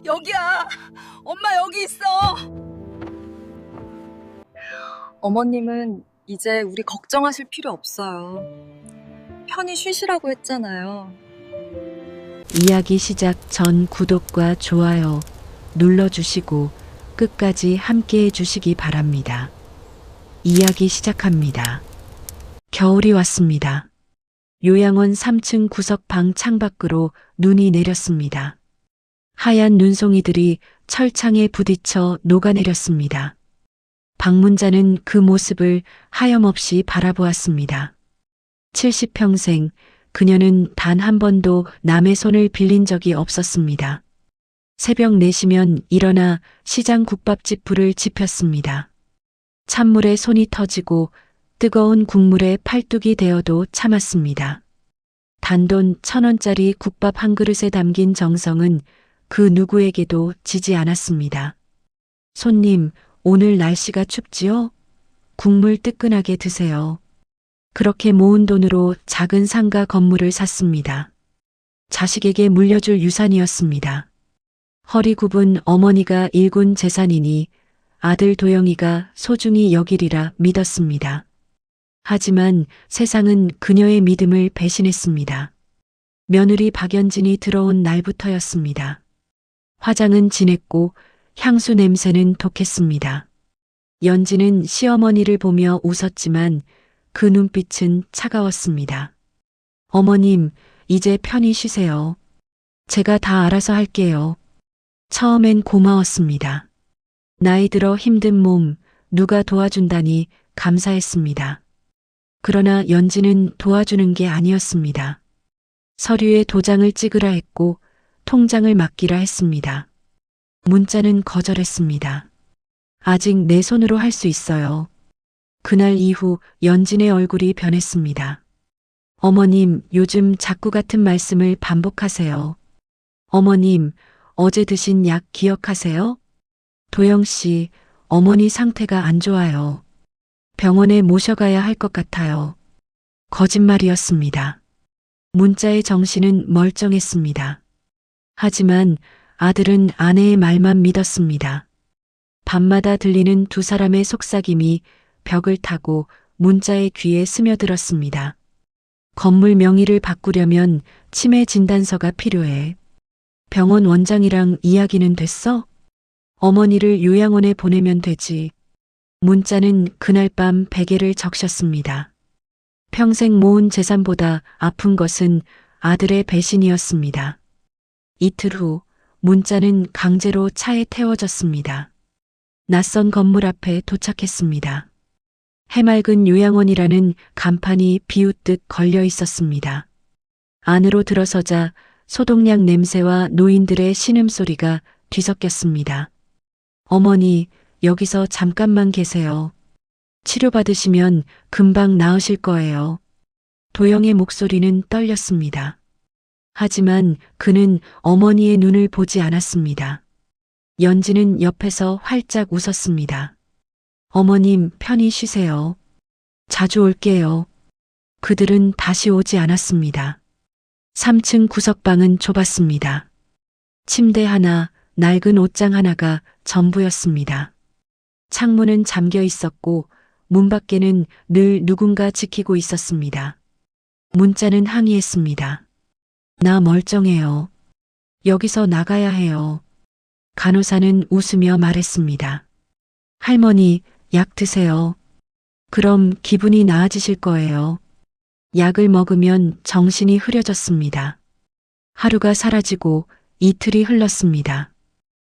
여기야. 엄마 여기 있어. 어머님은 이제 우리 걱정하실 필요 없어요. 편히 쉬시라고 했잖아요. 이야기 시작 전 구독과 좋아요 눌러주시고 끝까지 함께 해주시기 바랍니다. 이야기 시작합니다. 겨울이 왔습니다. 요양원 3층 구석 방 창밖으로 눈이 내렸습니다. 하얀 눈송이들이 철창에 부딪혀 녹아내렸습니다. 방문자는 그 모습을 하염없이 바라보았습니다. 70평생 그녀는 단 한 번도 남의 손을 빌린 적이 없었습니다. 새벽 4시면 일어나 시장 국밥집 불을 지폈습니다. 찬물에 손이 터지고 뜨거운 국물에 팔뚝이 데어도 참았습니다. 단돈 1,000원짜리 국밥 한 그릇에 담긴 정성은 그 누구에게도 지지 않았습니다. 손님, 오늘 날씨가 춥지요? 국물 뜨끈하게 드세요. 그렇게 모은 돈으로 작은 상가 건물을 샀습니다. 자식에게 물려줄 유산이었습니다. 허리 굽은 어머니가 일군 재산이니 아들 도영이가 소중히 여기리라 믿었습니다. 하지만 세상은 그녀의 믿음을 배신했습니다. 며느리 박연진이 들어온 날부터였습니다. 화장은 진했고 향수 냄새는 독했습니다. 연진은 시어머니를 보며 웃었지만 그 눈빛은 차가웠습니다. 어머님, 이제 편히 쉬세요. 제가 다 알아서 할게요. 처음엔 고마웠습니다. 나이 들어 힘든 몸 누가 도와준다니 감사했습니다. 그러나 연진은 도와주는 게 아니었습니다. 서류에 도장을 찍으라 했고 통장을 맡기라 했습니다. 문자는 거절했습니다. 아직 내 손으로 할 수 있어요. 그날 이후 연진의 얼굴이 변했습니다. 어머님, 요즘 자꾸 같은 말씀을 반복하세요. 어머님, 어제 드신 약 기억하세요? 도영 씨, 어머니 상태가 안 좋아요. 병원에 모셔가야 할 것 같아요. 거짓말이었습니다. 문자의 정신은 멀쩡했습니다. 하지만 아들은 아내의 말만 믿었습니다. 밤마다 들리는 두 사람의 속삭임이 벽을 타고 문자의 귀에 스며들었습니다. 건물 명의를 바꾸려면 치매 진단서가 필요해. 병원 원장이랑 이야기는 됐어? 어머니를 요양원에 보내면 되지. 문자는 그날 밤 베개를 적셨습니다. 평생 모은 재산보다 아픈 것은 아들의 배신이었습니다. 이틀 후 문자는 강제로 차에 태워졌습니다. 낯선 건물 앞에 도착했습니다. 해맑은 요양원이라는 간판이 비웃듯 걸려 있었습니다. 안으로 들어서자 소독약 냄새와 노인들의 신음소리가 뒤섞였습니다. 어머니, 여기서 잠깐만 계세요. 치료받으시면 금방 나으실 거예요. 도영의 목소리는 떨렸습니다. 하지만 그는 어머니의 눈을 보지 않았습니다. 연진은 옆에서 활짝 웃었습니다. 어머님, 편히 쉬세요. 자주 올게요. 그들은 다시 오지 않았습니다. 3층 구석방은 좁았습니다. 침대 하나, 낡은 옷장 하나가 전부였습니다. 창문은 잠겨 있었고 문 밖에는 늘 누군가 지키고 있었습니다. 문자는 항의했습니다. 나 멀쩡해요. 여기서 나가야 해요. 간호사는 웃으며 말했습니다. 할머니, 약 드세요. 그럼 기분이 나아지실 거예요. 약을 먹으면 정신이 흐려졌습니다. 하루가 사라지고 이틀이 흘렀습니다.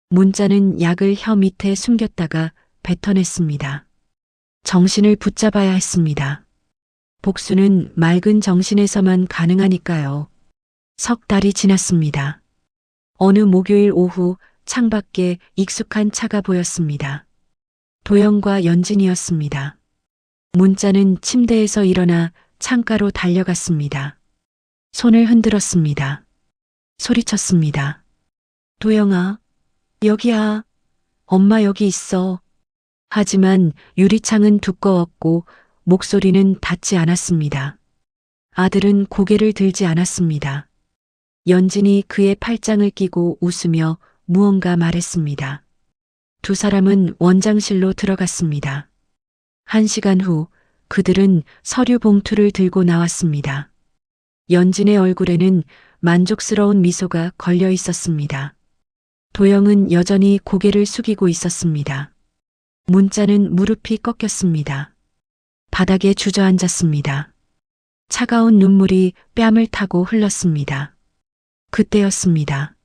문자는 약을 혀 밑에 숨겼다가 뱉어냈습니다. 정신을 붙잡아야 했습니다. 복수는 맑은 정신에서만 가능하니까요. 석 달이 지났습니다. 어느 목요일 오후 창밖에 익숙한 차가 보였습니다. 도영과 연진이었습니다. 문자는 침대에서 일어나 창가로 달려갔습니다. 손을 흔들었습니다. 소리쳤습니다. 도영아, 여기야. 엄마 여기 있어. 하지만 유리창은 두꺼웠고 목소리는 닿지 않았습니다. 아들은 고개를 들지 않았습니다. 연진이 그의 팔짱을 끼고 웃으며 무언가 말했습니다. 두 사람은 원장실로 들어갔습니다. 1시간 후 그들은 서류 봉투를 들고 나왔습니다. 연진의 얼굴에는 만족스러운 미소가 걸려 있었습니다. 도영은 여전히 고개를 숙이고 있었습니다. 문자는 무릎이 꺾였습니다. 바닥에 주저앉았습니다. 차가운 눈물이 뺨을 타고 흘렀습니다. 그때였습니다.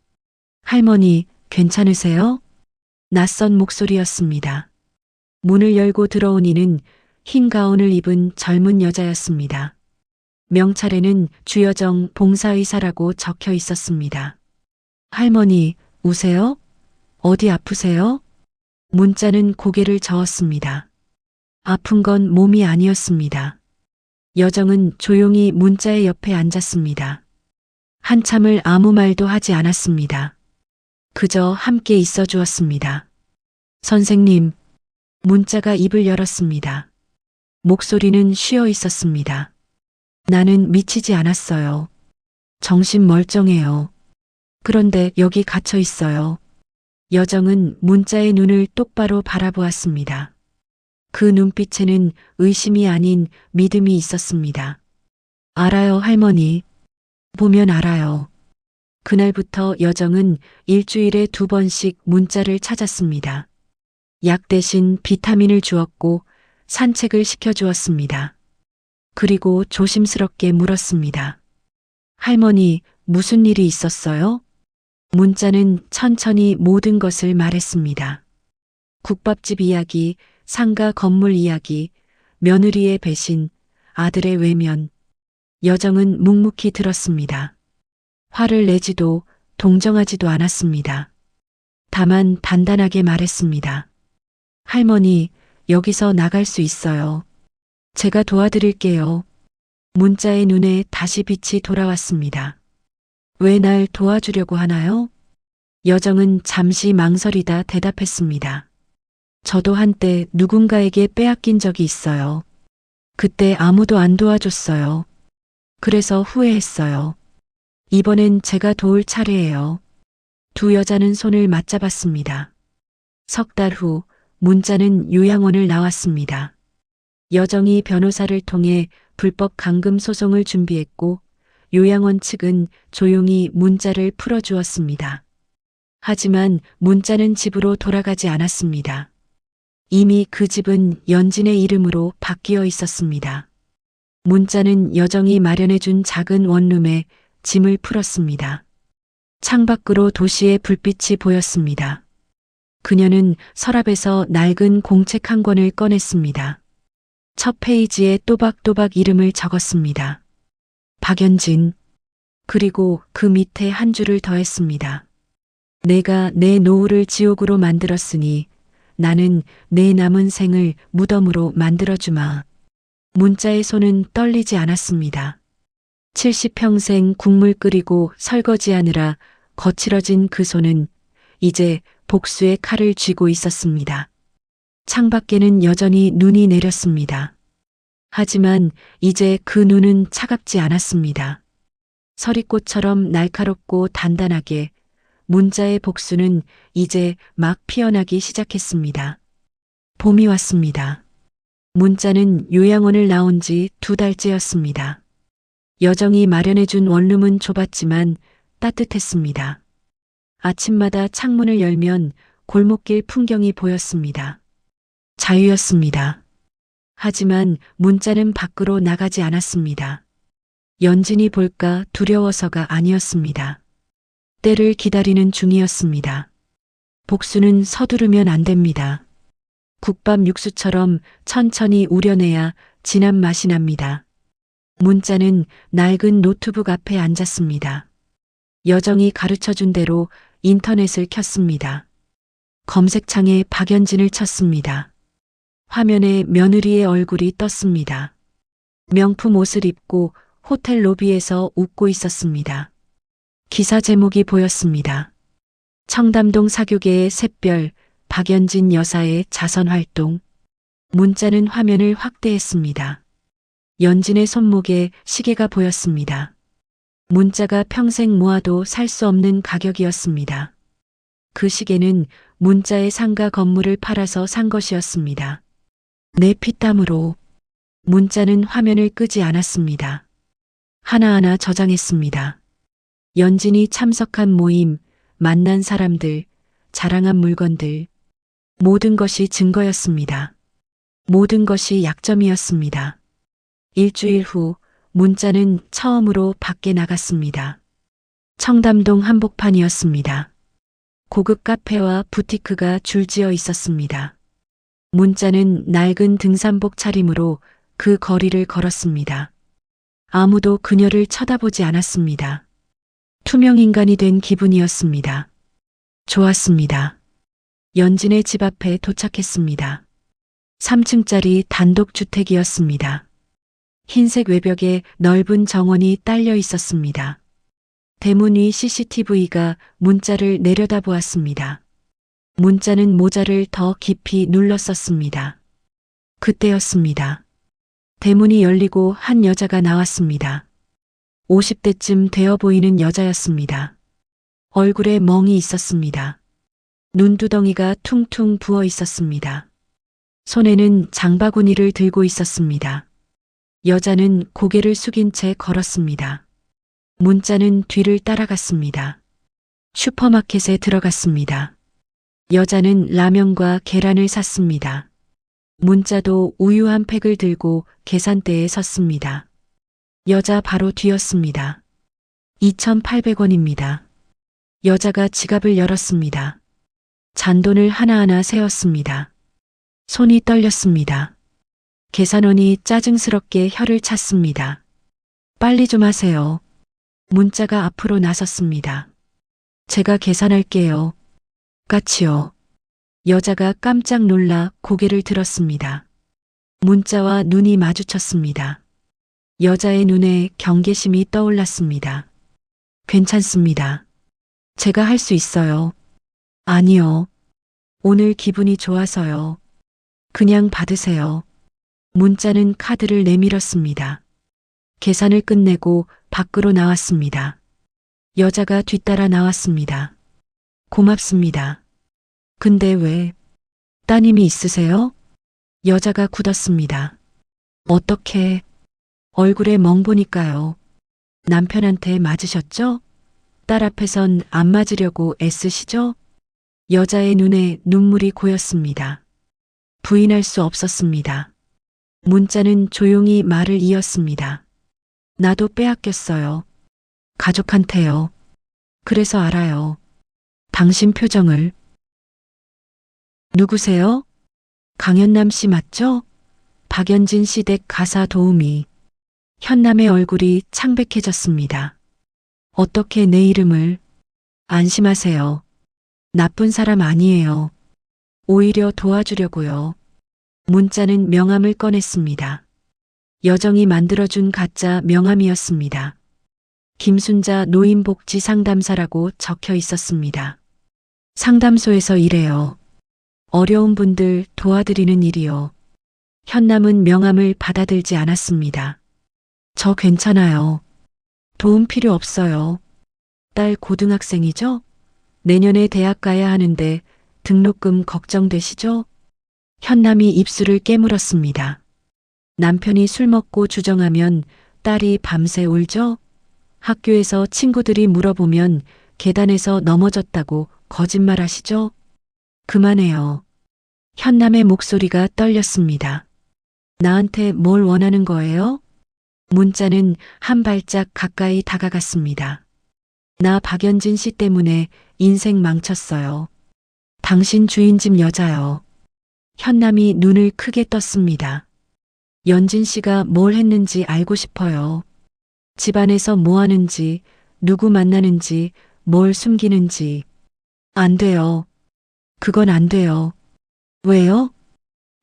할머니, 괜찮으세요? 낯선 목소리였습니다. 문을 열고 들어온 이는 흰 가운을 입은 젊은 여자였습니다. 명찰에는 주여정 봉사의사라고 적혀 있었습니다. 할머니, 우세요? 어디 아프세요? 문자는 고개를 저었습니다. 아픈 건 몸이 아니었습니다. 여정은 조용히 문자의 옆에 앉았습니다. 한참을 아무 말도 하지 않았습니다. 그저 함께 있어 주었습니다. 선생님, 문자가 입을 열었습니다. 목소리는 쉬어 있었습니다. 나는 미치지 않았어요. 정신 멀쩡해요. 그런데 여기 갇혀 있어요. 여정은 문자의 눈을 똑바로 바라보았습니다. 그 눈빛에는 의심이 아닌 믿음이 있었습니다. 알아요, 할머니. 보면 알아요. 그날부터 여정은 일주일에 2번씩 문자를 찾았습니다. 약 대신 비타민을 주었고 산책을 시켜주었습니다. 그리고 조심스럽게 물었습니다. 할머니, 무슨 일이 있었어요? 문자는 천천히 모든 것을 말했습니다. 국밥집 이야기, 상가 건물 이야기, 며느리의 배신, 아들의 외면. 여정은 묵묵히 들었습니다. 화를 내지도 동정하지도 않았습니다. 다만 단단하게 말했습니다. 할머니, 여기서 나갈 수 있어요. 제가 도와드릴게요. 문자의 눈에 다시 빛이 돌아왔습니다. 왜 날 도와주려고 하나요? 여정은 잠시 망설이다 대답했습니다. 저도 한때 누군가에게 빼앗긴 적이 있어요. 그때 아무도 안 도와줬어요. 그래서 후회했어요. 이번엔 제가 도울 차례예요. 두 여자는 손을 맞잡았습니다. 3달 후 문자는 요양원을 나왔습니다. 여정이 변호사를 통해 불법 감금 소송을 준비했고 요양원 측은 조용히 문자를 풀어주었습니다. 하지만 문자는 집으로 돌아가지 않았습니다. 이미 그 집은 연진의 이름으로 바뀌어 있었습니다. 문자는 여정이 마련해준 작은 원룸에 짐을 풀었습니다. 창밖으로 도시의 불빛이 보였습니다. 그녀는 서랍에서 낡은 공책 한 권을 꺼냈습니다. 첫 페이지에 또박또박 이름을 적었습니다. 박연진. 그리고 그 밑에 한 줄을 더했습니다. 내가 내 노후를 지옥으로 만들었으니 나는 내 남은 생을 무덤으로 만들어주마. 문자의 손은 떨리지 않았습니다. 70평생 국물 끓이고 설거지하느라 거칠어진 그 손은 이제 복수의 칼을 쥐고 있었습니다. 창밖에는 여전히 눈이 내렸습니다. 하지만 이제 그 눈은 차갑지 않았습니다. 서리꽃처럼 날카롭고 단단하게 문자의 복수는 이제 막 피어나기 시작했습니다. 봄이 왔습니다. 문자는 요양원을 나온 지 2달째였습니다. 여정이 마련해준 원룸은 좁았지만 따뜻했습니다. 아침마다 창문을 열면 골목길 풍경이 보였습니다. 자유였습니다. 하지만 문자는 밖으로 나가지 않았습니다. 연진이 볼까 두려워서가 아니었습니다. 때를 기다리는 중이었습니다. 복수는 서두르면 안 됩니다. 국밥 육수처럼 천천히 우려내야 진한 맛이 납니다. 문자는 낡은 노트북 앞에 앉았습니다. 여정이 가르쳐준 대로 인터넷을 켰습니다. 검색창에 박연진을 쳤습니다. 화면에 며느리의 얼굴이 떴습니다. 명품 옷을 입고 호텔 로비에서 웃고 있었습니다. 기사 제목이 보였습니다. 청담동 사교계의 샛별, 박연진 여사의 자선 활동. 문자는 화면을 확대했습니다. 연진의 손목에 시계가 보였습니다. 문자가 평생 모아도 살 수 없는 가격이었습니다. 그 시계는 문자의 상가 건물을 팔아서 산 것이었습니다. 내 피땀으로. 문자는 화면을 끄지 않았습니다. 하나하나 저장했습니다. 연진이 참석한 모임, 만난 사람들, 자랑한 물건들, 모든 것이 증거였습니다. 모든 것이 약점이었습니다. 일주일 후 문자는 처음으로 밖에 나갔습니다. 청담동 한복판이었습니다. 고급 카페와 부티크가 줄지어 있었습니다. 문자는 낡은 등산복 차림으로 그 거리를 걸었습니다. 아무도 그녀를 쳐다보지 않았습니다. 투명 인간이 된 기분이었습니다. 좋았습니다. 연진의 집 앞에 도착했습니다. 3층짜리 단독주택이었습니다. 흰색 외벽에 넓은 정원이 딸려 있었습니다. 대문 위 CCTV가 문자를 내려다보았습니다. 문자는 모자를 더 깊이 눌렀었습니다. 그때였습니다. 대문이 열리고 한 여자가 나왔습니다. 50대쯤 되어 보이는 여자였습니다. 얼굴에 멍이 있었습니다. 눈두덩이가 퉁퉁 부어 있었습니다. 손에는 장바구니를 들고 있었습니다. 여자는 고개를 숙인 채 걸었습니다. 문자는 뒤를 따라갔습니다. 슈퍼마켓에 들어갔습니다. 여자는 라면과 계란을 샀습니다. 문자도 우유 한 팩을 들고 계산대에 섰습니다. 여자 바로 뒤였습니다. 2,800원입니다. 여자가 지갑을 열었습니다. 잔돈을 하나하나 세었습니다. 손이 떨렸습니다. 계산원이 짜증스럽게 혀를 찼습니다. 빨리 좀 하세요. 문자가 앞으로 나섰습니다. 제가 계산할게요. 까치요. 여자가 깜짝 놀라 고개를 들었습니다. 문자와 눈이 마주쳤습니다. 여자의 눈에 경계심이 떠올랐습니다. 괜찮습니다. 제가 할 수 있어요. 아니요. 오늘 기분이 좋아서요. 그냥 받으세요. 문자는 카드를 내밀었습니다. 계산을 끝내고 밖으로 나왔습니다. 여자가 뒤따라 나왔습니다. 고맙습니다. 근데 왜? 따님이 있으세요? 여자가 굳었습니다. 어떻게? 얼굴에 멍 보니까요. 남편한테 맞으셨죠? 딸 앞에선 안 맞으려고 애쓰시죠? 여자의 눈에 눈물이 고였습니다. 부인할 수 없었습니다. 문자는 조용히 말을 이었습니다. 나도 빼앗겼어요. 가족한테요. 그래서 알아요. 당신 표정을. 누구세요? 강연남 씨 맞죠? 박연진 씨 댁 가사 도우미. 현남의 얼굴이 창백해졌습니다. 어떻게 내 이름을? 안심하세요. 나쁜 사람 아니에요. 오히려 도와주려고요. 문자는 명함을 꺼냈습니다. 여정이 만들어준 가짜 명함이었습니다. 김순자 노인복지 상담사라고 적혀 있었습니다. 상담소에서 일해요. 어려운 분들 도와드리는 일이요. 현남은 명함을 받아들지 않았습니다. 저 괜찮아요. 도움 필요 없어요. 딸 고등학생이죠? 내년에 대학 가야 하는데 등록금 걱정되시죠? 현남이 입술을 깨물었습니다. 남편이 술 먹고 주정하면 딸이 밤새 울죠? 학교에서 친구들이 물어보면 계단에서 넘어졌다고 거짓말하시죠? 그만해요. 현남의 목소리가 떨렸습니다. 나한테 뭘 원하는 거예요? 문자는 한 발짝 가까이 다가갔습니다. 나 박연진 씨 때문에 인생 망쳤어요. 당신 주인집 여자요. 현남이 눈을 크게 떴습니다. 연진 씨가 뭘 했는지 알고 싶어요. 집안에서 뭐 하는지, 누구 만나는지, 뭘 숨기는지. 안 돼요. 그건 안 돼요. 왜요?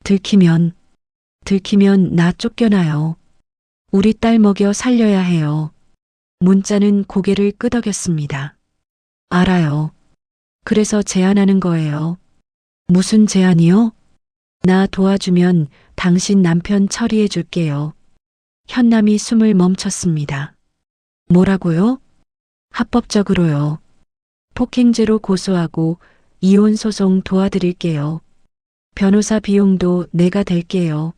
들키면 나 쫓겨나요. 우리 딸 먹여 살려야 해요. 문자는 고개를 끄덕였습니다. 알아요. 그래서 제안하는 거예요. 무슨 제안이요? 나 도와주면 당신 남편 처리해 줄게요. 현남이 숨을 멈췄습니다. 뭐라고요? 합법적으로요. 폭행죄로 고소하고 이혼 소송 도와드릴게요. 변호사 비용도 내가 댈게요.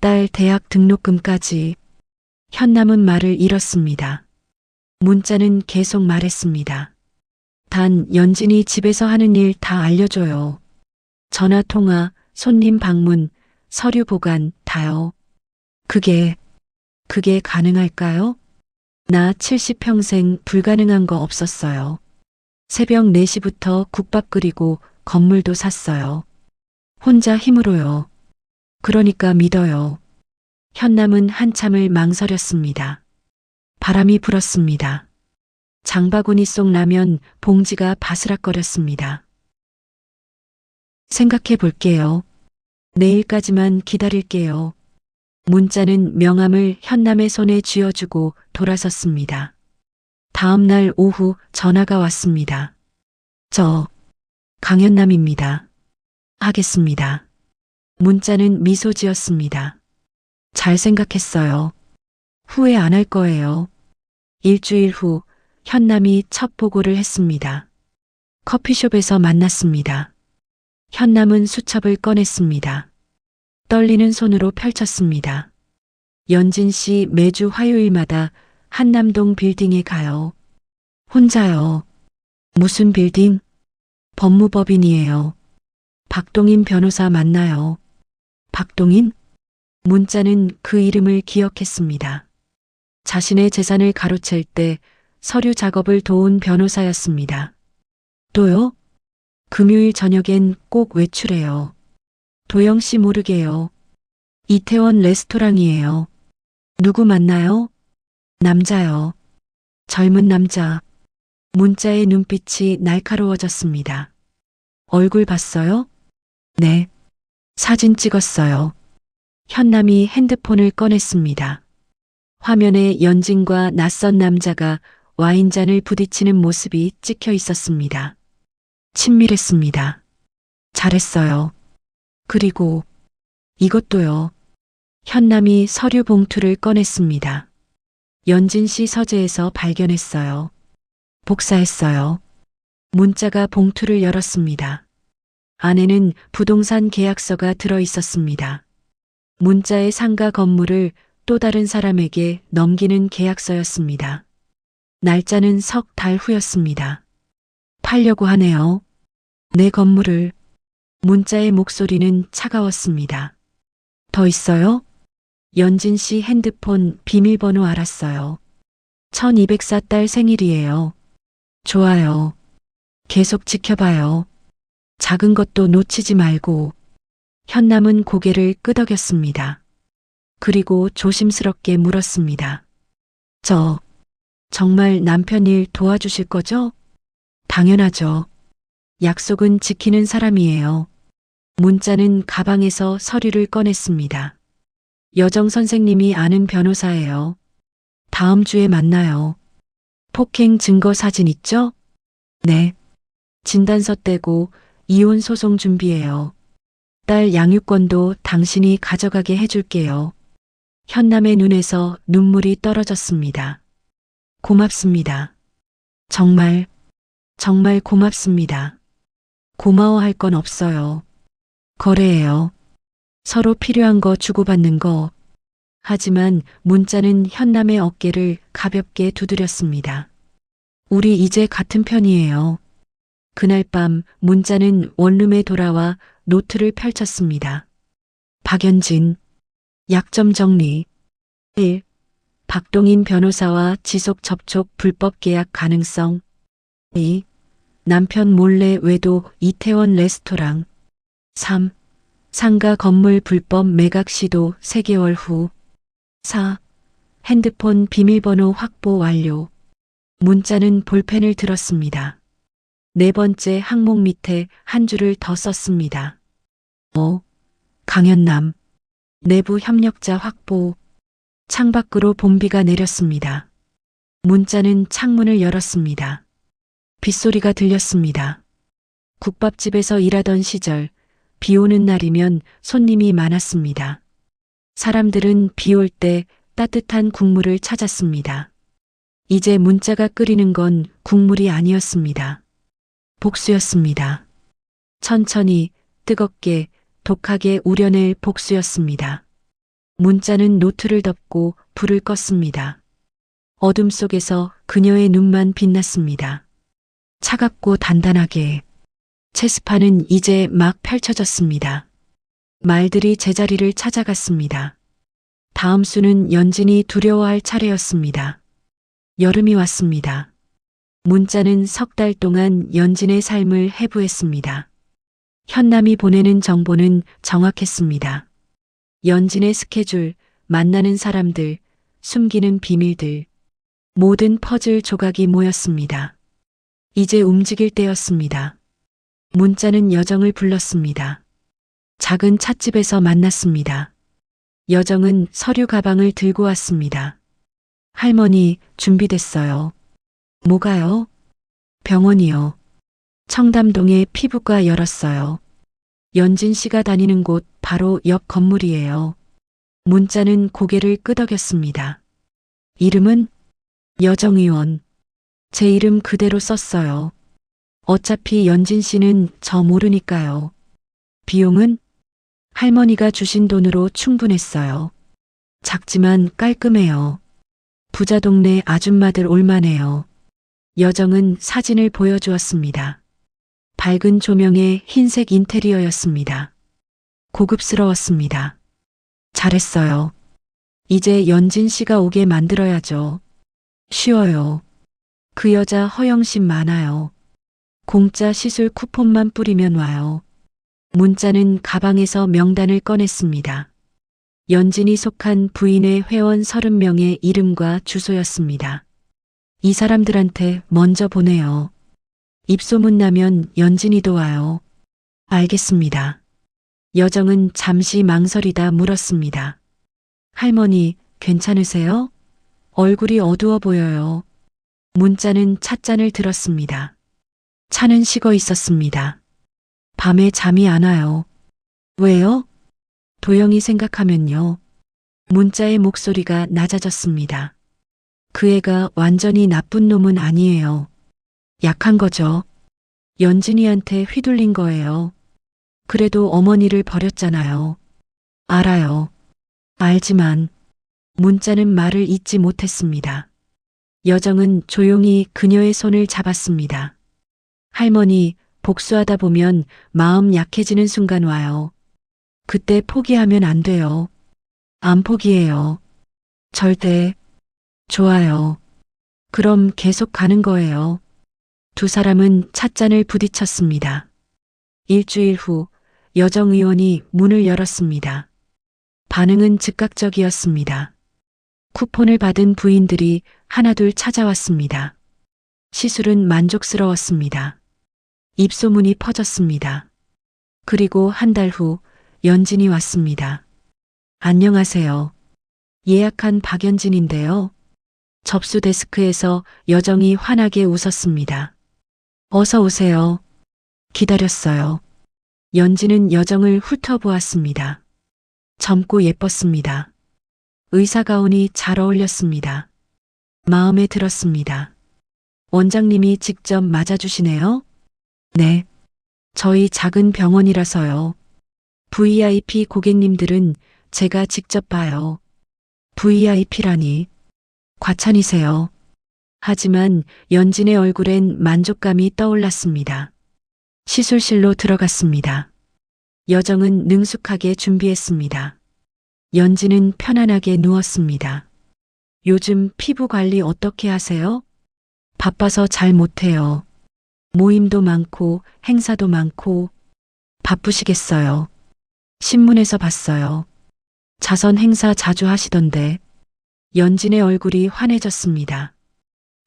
딸 대학 등록금까지. 현남은 말을 잃었습니다. 문자는 계속 말했습니다. 단 연진이 집에서 하는 일 다 알려줘요. 전화 통화, 손님 방문, 서류 보관 다요. 그게 가능할까요? 나 70평생 불가능한 거 없었어요. 새벽 4시부터 국밥 끓이고 건물도 샀어요. 혼자 힘으로요. 그러니까 믿어요. 현남은 한참을 망설였습니다. 바람이 불었습니다. 장바구니 속 라면 봉지가 바스락거렸습니다. 생각해 볼게요. 내일까지만 기다릴게요. 문자는 명함을 현남의 손에 쥐어주고 돌아섰습니다. 다음 날 오후 전화가 왔습니다. 저 강현남입니다. 하겠습니다. 문자는 미소 지었습니다. 잘 생각했어요. 후회 안 할 거예요. 일주일 후 현남이 첫 보고를 했습니다. 커피숍에서 만났습니다. 현남은 수첩을 꺼냈습니다. 떨리는 손으로 펼쳤습니다. 연진 씨 매주 화요일마다 한남동 빌딩에 가요. 혼자요. 무슨 빌딩? 법무법인이에요. 박동인 변호사 만나요. 박동인? 문자는 그 이름을 기억했습니다. 자신의 재산을 가로챌 때 서류 작업을 도운 변호사였습니다. 또요? 금요일 저녁엔 꼭 외출해요. 도영 씨 모르게요. 이태원 레스토랑이에요. 누구 만나요? 남자요. 젊은 남자. 문자의 눈빛이 날카로워졌습니다. 얼굴 봤어요? 네. 사진 찍었어요. 현남이 핸드폰을 꺼냈습니다. 화면에 연진과 낯선 남자가 와인잔을 부딪히는 모습이 찍혀 있었습니다. 친밀했습니다. 잘했어요. 그리고 이것도요. 현남이 서류 봉투를 꺼냈습니다. 연진 씨 서재에서 발견했어요. 복사했어요. 문자가 봉투를 열었습니다. 안에는 부동산 계약서가 들어 있었습니다. 문자의 상가 건물을 또 다른 사람에게 넘기는 계약서였습니다. 날짜는 석 달 후였습니다. 팔려고 하네요. 내 건물을. 문자의 목소리는 차가웠습니다. 더 있어요? 연진 씨 핸드폰 비밀번호 알았어요. 1204 딸 생일이에요. 좋아요. 계속 지켜봐요. 작은 것도 놓치지 말고. 현남은 고개를 끄덕였습니다. 그리고 조심스럽게 물었습니다. 저 정말 남편 일 도와주실 거죠? 당연하죠. 약속은 지키는 사람이에요. 문자는 가방에서 서류를 꺼냈습니다. 여정 선생님이 아는 변호사예요. 다음 주에 만나요. 폭행 증거 사진 있죠? 네. 진단서 떼고 이혼 소송 준비해요. 딸 양육권도 당신이 가져가게 해줄게요. 현남의 눈에서 눈물이 떨어졌습니다. 고맙습니다. 정말 고맙습니다. 고마워할 건 없어요. 거래예요. 서로 필요한 거 주고받는 거. 하지만 문자는 현남의 어깨를 가볍게 두드렸습니다. 우리 이제 같은 편이에요. 그날 밤 문자는 원룸에 돌아와 노트를 펼쳤습니다. 박연진, 약점 정리. 1. 박동인 변호사와 지속 접촉 불법 계약 가능성. 2. 남편 몰래 외도 이태원 레스토랑. 3. 상가 건물 불법 매각 시도 3개월 후. 4. 핸드폰 비밀번호 확보 완료. 문자는 볼펜을 들었습니다. 네 번째 항목 밑에 한 줄을 더 썼습니다. 5. 강현남. 내부 협력자 확보. 창밖으로 봄비가 내렸습니다. 문자는 창문을 열었습니다. 빗소리가 들렸습니다. 국밥집에서 일하던 시절 비 오는 날이면 손님이 많았습니다. 사람들은 비 올 때 따뜻한 국물을 찾았습니다. 이제 문자가 끓이는 건 국물이 아니었습니다. 복수였습니다. 천천히, 뜨겁게, 독하게 우려낼 복수였습니다. 문자는 노트를 덮고 불을 껐습니다. 어둠 속에서 그녀의 눈만 빛났습니다. 차갑고 단단하게. 체스판은 이제 막 펼쳐졌습니다. 말들이 제자리를 찾아갔습니다. 다음 수는 연진이 두려워할 차례였습니다. 여름이 왔습니다. 문자는 석 달 동안 연진의 삶을 해부했습니다. 현남이 보내는 정보는 정확했습니다. 연진의 스케줄, 만나는 사람들, 숨기는 비밀들, 모든 퍼즐 조각이 모였습니다. 이제 움직일 때였습니다. 문자는 여정을 불렀습니다. 작은 찻집에서 만났습니다. 여정은 서류 가방을 들고 왔습니다. 할머니, 준비됐어요. 뭐가요? 병원이요. 청담동에 피부과 열었어요. 연진 씨가 다니는 곳 바로 옆 건물이에요. 문자는 고개를 끄덕였습니다. 이름은 여정의원. 제 이름 그대로 썼어요. 어차피 연진 씨는 저 모르니까요. 비용은 할머니가 주신 돈으로 충분했어요. 작지만 깔끔해요. 부자 동네 아줌마들 올만해요. 여정은 사진을 보여주었습니다. 밝은 조명의 흰색 인테리어였습니다. 고급스러웠습니다. 잘했어요. 이제 연진 씨가 오게 만들어야죠. 쉬워요. 그 여자 허영심 많아요. 공짜 시술 쿠폰만 뿌리면 와요. 문자는 가방에서 명단을 꺼냈습니다. 연진이 속한 부인의 회원 30명의 이름과 주소였습니다. 이 사람들한테 먼저 보내요. 입소문 나면 연진이도 와요. 알겠습니다. 여정은 잠시 망설이다 물었습니다. 할머니, 괜찮으세요? 얼굴이 어두워 보여요. 문자는 찻잔을 들었습니다. 차는 식어 있었습니다. 밤에 잠이 안 와요. 왜요? 도영이 생각하면요. 문자의 목소리가 낮아졌습니다. 그 애가 완전히 나쁜 놈은 아니에요. 약한 거죠. 연진이한테 휘둘린 거예요. 그래도 어머니를 버렸잖아요. 알아요. 알지만 문자는 말을 잇지 못했습니다. 여정은 조용히 그녀의 손을 잡았습니다. 할머니, 복수하다 보면 마음 약해지는 순간 와요. 그때 포기하면 안 돼요. 안 포기해요. 절대. 좋아요. 그럼 계속 가는 거예요. 두 사람은 찻잔을 부딪혔습니다. 일주일 후 여정 의원이 문을 열었습니다. 반응은 즉각적이었습니다. 쿠폰을 받은 부인들이 하나둘 찾아왔습니다. 시술은 만족스러웠습니다. 입소문이 퍼졌습니다. 그리고 한 달 후 연진이 왔습니다. 안녕하세요. 예약한 박연진인데요. 접수 데스크에서 여정이 환하게 웃었습니다. 어서 오세요. 기다렸어요. 연진은 여정을 훑어보았습니다. 젊고 예뻤습니다. 의사 가운이 잘 어울렸습니다. 마음에 들었습니다. 원장님이 직접 맞아주시네요? 네. 저희 작은 병원이라서요. VIP 고객님들은 제가 직접 봐요. VIP라니. 과찬이세요. 하지만 연진의 얼굴엔 만족감이 떠올랐습니다. 시술실로 들어갔습니다. 여정은 능숙하게 준비했습니다. 연진은 편안하게 누웠습니다. 요즘 피부 관리 어떻게 하세요? 바빠서 잘 못해요. 모임도 많고 행사도 많고 바쁘시겠어요. 신문에서 봤어요. 자선 행사 자주 하시던데. 연진의 얼굴이 환해졌습니다.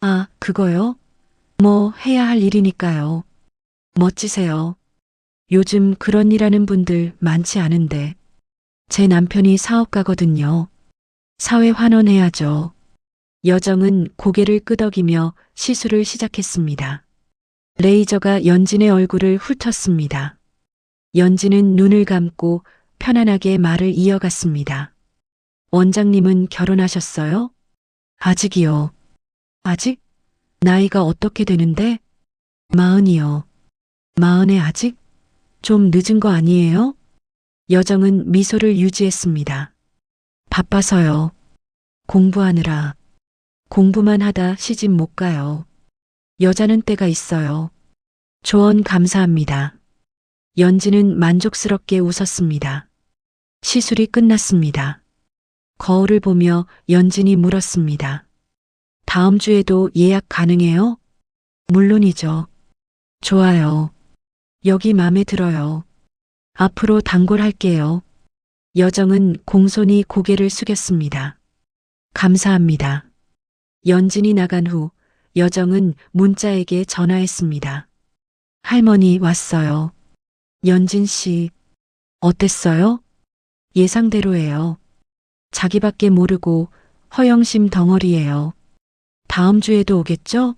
아, 그거요? 뭐 해야 할 일이니까요. 멋지세요. 요즘 그런 일 하는 분들 많지 않은데. 제 남편이 사업가거든요. 사회 환원해야죠. 여정은 고개를 끄덕이며 시술을 시작했습니다. 레이저가 연진의 얼굴을 훑었습니다. 연진은 눈을 감고 편안하게 말을 이어갔습니다. 원장님은 결혼하셨어요? 아직이요. 아직? 나이가 어떻게 되는데? 40이요. 40에 아직? 좀 늦은 거 아니에요? 여정은 미소를 유지했습니다. 바빠서요. 공부하느라. 공부만 하다 시집 못 가요. 여자는 때가 있어요. 조언 감사합니다. 연지는 만족스럽게 웃었습니다. 시술이 끝났습니다. 거울을 보며 연진이 물었습니다. 다음 주에도 예약 가능해요? 물론이죠. 좋아요. 여기 맘에 들어요. 앞으로 단골할게요. 여정은 공손히 고개를 숙였습니다. 감사합니다. 연진이 나간 후 여정은 문자에게 전화했습니다. 할머니 왔어요. 연진 씨, 어땠어요? 예상대로예요. 자기밖에 모르고 허영심 덩어리예요. 다음 주에도 오겠죠?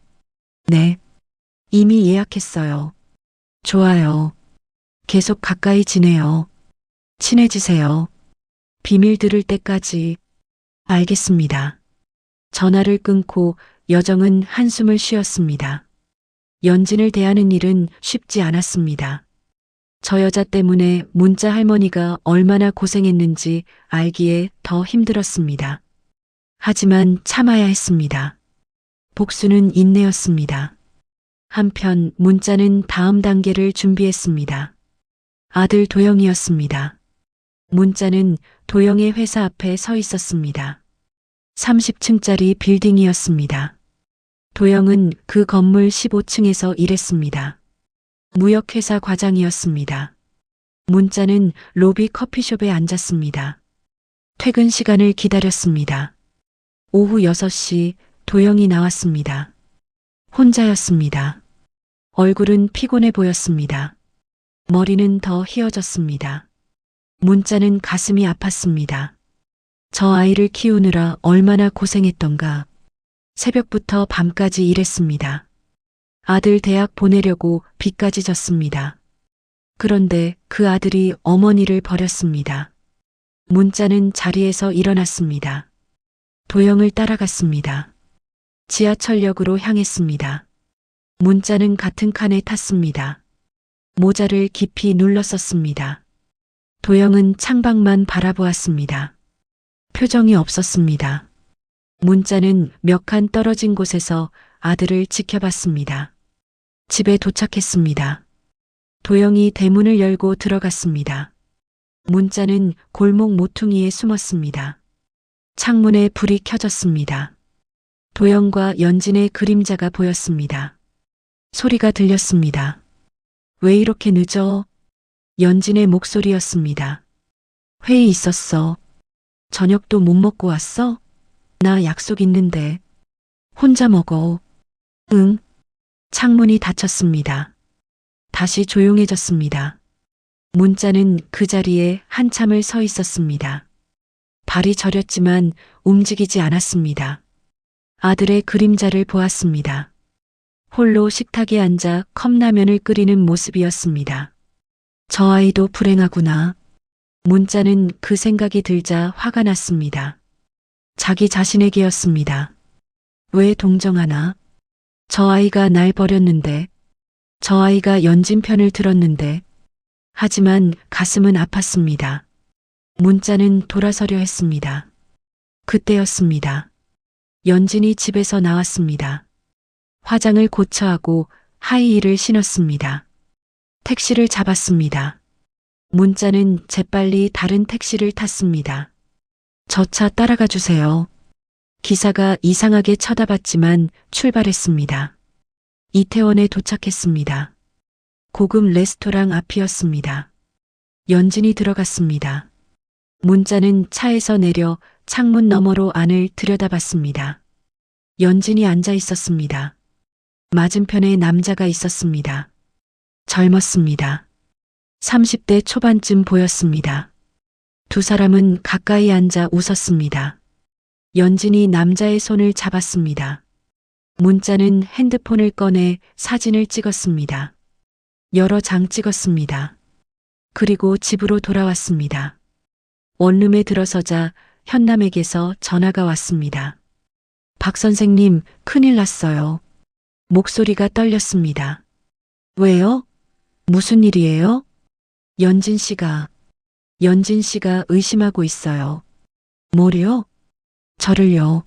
네. 이미 예약했어요. 좋아요. 계속 가까이 지내요. 친해지세요. 비밀 들을 때까지. 알겠습니다. 전화를 끊고 여정은 한숨을 쉬었습니다. 연진을 대하는 일은 쉽지 않았습니다. 저 여자 때문에 문자 할머니가 얼마나 고생했는지 알기에 더 힘들었습니다. 하지만 참아야 했습니다. 복수는 인내였습니다. 한편 문자는 다음 단계를 준비했습니다. 아들 도영이었습니다. 문자는 도영의 회사 앞에 서 있었습니다. 30층짜리 빌딩이었습니다. 도영은 그 건물 15층에서 일했습니다. 무역회사 과장이었습니다. 문자는 로비 커피숍에 앉았습니다. 퇴근 시간을 기다렸습니다. 오후 6시 도영이 나왔습니다. 혼자였습니다. 얼굴은 피곤해 보였습니다. 머리는 더 휘어졌습니다. 문자는 가슴이 아팠습니다. 저 아이를 키우느라 얼마나 고생했던가. 새벽부터 밤까지 일했습니다. 아들 대학 보내려고 빚까지 졌습니다. 그런데 그 아들이 어머니를 버렸습니다. 문자는 자리에서 일어났습니다. 도영을 따라갔습니다. 지하철역으로 향했습니다. 문자는 같은 칸에 탔습니다. 모자를 깊이 눌렀었습니다. 도영은 창밖만 바라보았습니다. 표정이 없었습니다. 문자는 몇 칸 떨어진 곳에서 아들을 지켜봤습니다. 집에 도착했습니다. 도영이 대문을 열고 들어갔습니다. 문자는 골목 모퉁이에 숨었습니다. 창문에 불이 켜졌습니다. 도영과 연진의 그림자가 보였습니다. 소리가 들렸습니다. 왜 이렇게 늦어? 연진의 목소리였습니다. 회의 있었어. 저녁도 못 먹고 왔어? 나 약속 있는데. 혼자 먹어. 응. 창문이 닫혔습니다. 다시 조용해졌습니다. 문자는 그 자리에 한참을 서 있었습니다. 발이 저렸지만 움직이지 않았습니다. 아들의 그림자를 보았습니다. 홀로 식탁에 앉아 컵라면을 끓이는 모습이었습니다. 저 아이도 불행하구나. 문자는 그 생각이 들자 화가 났습니다. 자기 자신에게였습니다. 왜 동정하나? 저 아이가 날 버렸는데, 저 아이가 연진 편을 들었는데, 하지만 가슴은 아팠습니다. 문자는 돌아서려 했습니다. 그때였습니다. 연진이 집에서 나왔습니다. 화장을 고쳐하고 하이힐을 신었습니다. 택시를 잡았습니다. 문자는 재빨리 다른 택시를 탔습니다. 저 차 따라가 주세요. 기사가 이상하게 쳐다봤지만 출발했습니다. 이태원에 도착했습니다. 고급 레스토랑 앞이었습니다. 연진이 들어갔습니다. 문자는 차에서 내려 창문 너머로 안을 들여다봤습니다. 연진이 앉아 있었습니다. 맞은편에 남자가 있었습니다. 젊었습니다. 30대 초반쯤 보였습니다. 두 사람은 가까이 앉아 웃었습니다. 연진이 남자의 손을 잡았습니다. 문자는 핸드폰을 꺼내 사진을 찍었습니다. 여러 장 찍었습니다. 그리고 집으로 돌아왔습니다. 원룸에 들어서자 현남에게서 전화가 왔습니다. 박 선생님, 큰일 났어요. 목소리가 떨렸습니다. 왜요? 무슨 일이에요? 연진 씨가 의심하고 있어요. 뭐요? 저를요.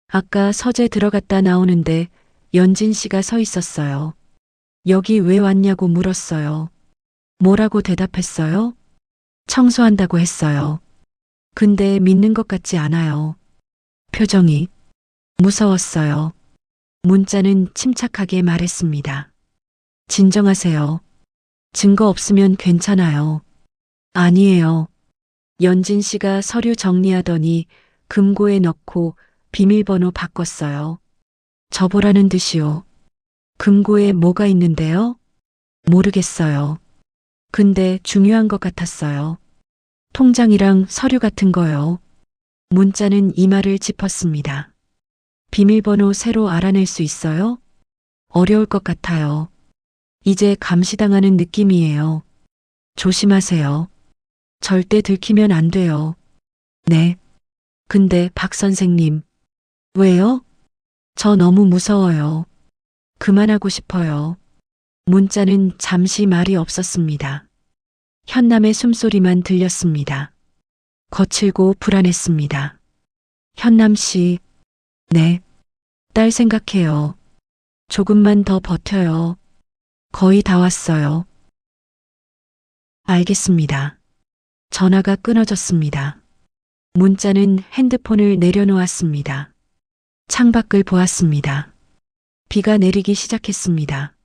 아까 서재 들어갔다 나오는데 연진 씨가 서 있었어요. 여기 왜 왔냐고 물었어요. 뭐라고 대답했어요? 청소한다고 했어요. 근데 믿는 것 같지 않아요. 표정이 무서웠어요. 문자는 침착하게 말했습니다. 진정하세요. 증거 없으면 괜찮아요. 아니에요. 연진 씨가 서류 정리하더니 금고에 넣고 비밀번호 바꿨어요. 저보라는 듯이요. 금고에 뭐가 있는데요? 모르겠어요. 근데 중요한 것 같았어요. 통장이랑 서류 같은 거요. 문자는 이마를 짚었습니다. 비밀번호 새로 알아낼 수 있어요? 어려울 것 같아요. 이제 감시당하는 느낌이에요. 조심하세요. 절대 들키면 안 돼요. 네. 근데 박 선생님. 왜요? 저 너무 무서워요. 그만하고 싶어요. 문자는 잠시 말이 없었습니다. 현남의 숨소리만 들렸습니다. 거칠고 불안했습니다. 현남 씨. 네. 딸 생각해요. 조금만 더 버텨요. 거의 다 왔어요. 알겠습니다. 전화가 끊어졌습니다. 문자는 핸드폰을 내려놓았습니다. 창밖을 보았습니다. 비가 내리기 시작했습니다.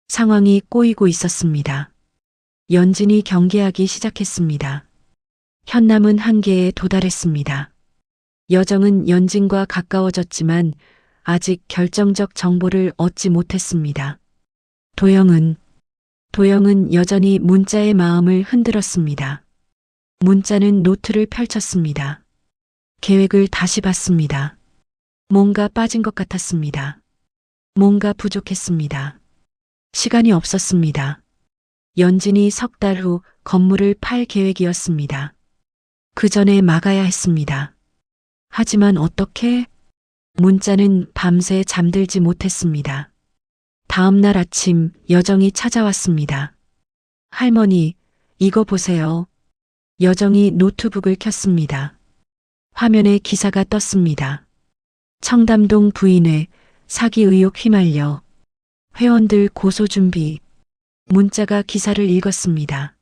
상황이 꼬이고 있었습니다. 연진이 경계하기 시작했습니다. 현남은 한계에 도달했습니다. 여정은 연진과 가까워졌지만 아직 결정적 정보를 얻지 못했습니다. 도영은 여전히 문자의 마음을 흔들었습니다. 문자는 노트를 펼쳤습니다. 계획을 다시 봤습니다. 뭔가 빠진 것 같았습니다. 뭔가 부족했습니다. 시간이 없었습니다. 연진이 석 달 후 건물을 팔 계획이었습니다. 그 전에 막아야 했습니다. 하지만 어떻게? 문자는 밤새 잠들지 못했습니다. 다음 날 아침 여정이 찾아왔습니다. 할머니, 이거 보세요. 여정이 노트북을 켰습니다. 화면에 기사가 떴습니다. 청담동 부인회 사기 의혹 휘말려 회원들 고소 준비. 문자가 기사를 읽었습니다.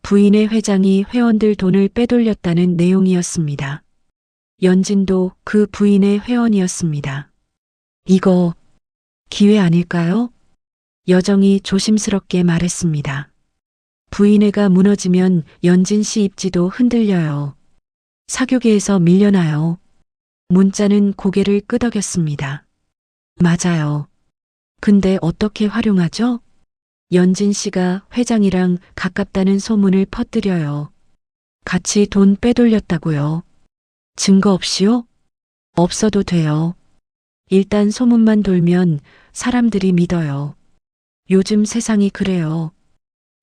부인회 회장이 회원들 돈을 빼돌렸다는 내용이었습니다. 연진도 그 부인의 회원이었습니다. 이거 기회 아닐까요? 여정이 조심스럽게 말했습니다. 부인회가 무너지면 연진 씨 입지도 흔들려요. 사교계에서 밀려나요. 문자는 고개를 끄덕였습니다. 맞아요. 근데 어떻게 활용하죠? 연진 씨가 회장이랑 가깝다는 소문을 퍼뜨려요. 같이 돈 빼돌렸다고요. 증거 없이요? 없어도 돼요. 일단 소문만 돌면 사람들이 믿어요. 요즘 세상이 그래요.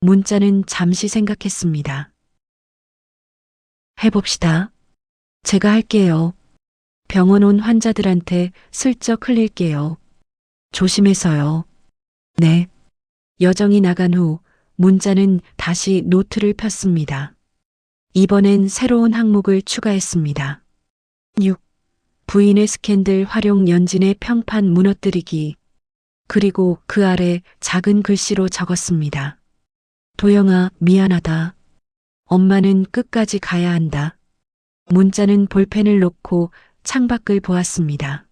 문자는 잠시 생각했습니다. 해봅시다. 제가 할게요. 병원 온 환자들한테 슬쩍 흘릴게요. 조심해서요. 네. 여정이 나간 후 문자는 다시 노트를 폈습니다. 이번엔 새로운 항목을 추가했습니다. 6. 부인의 스캔들 활용 연진의 평판 무너뜨리기. 그리고 그 아래 작은 글씨로 적었습니다. 도영아, 미안하다. 엄마는 끝까지 가야 한다. 문자는 볼펜을 놓고 창밖을 보았습니다.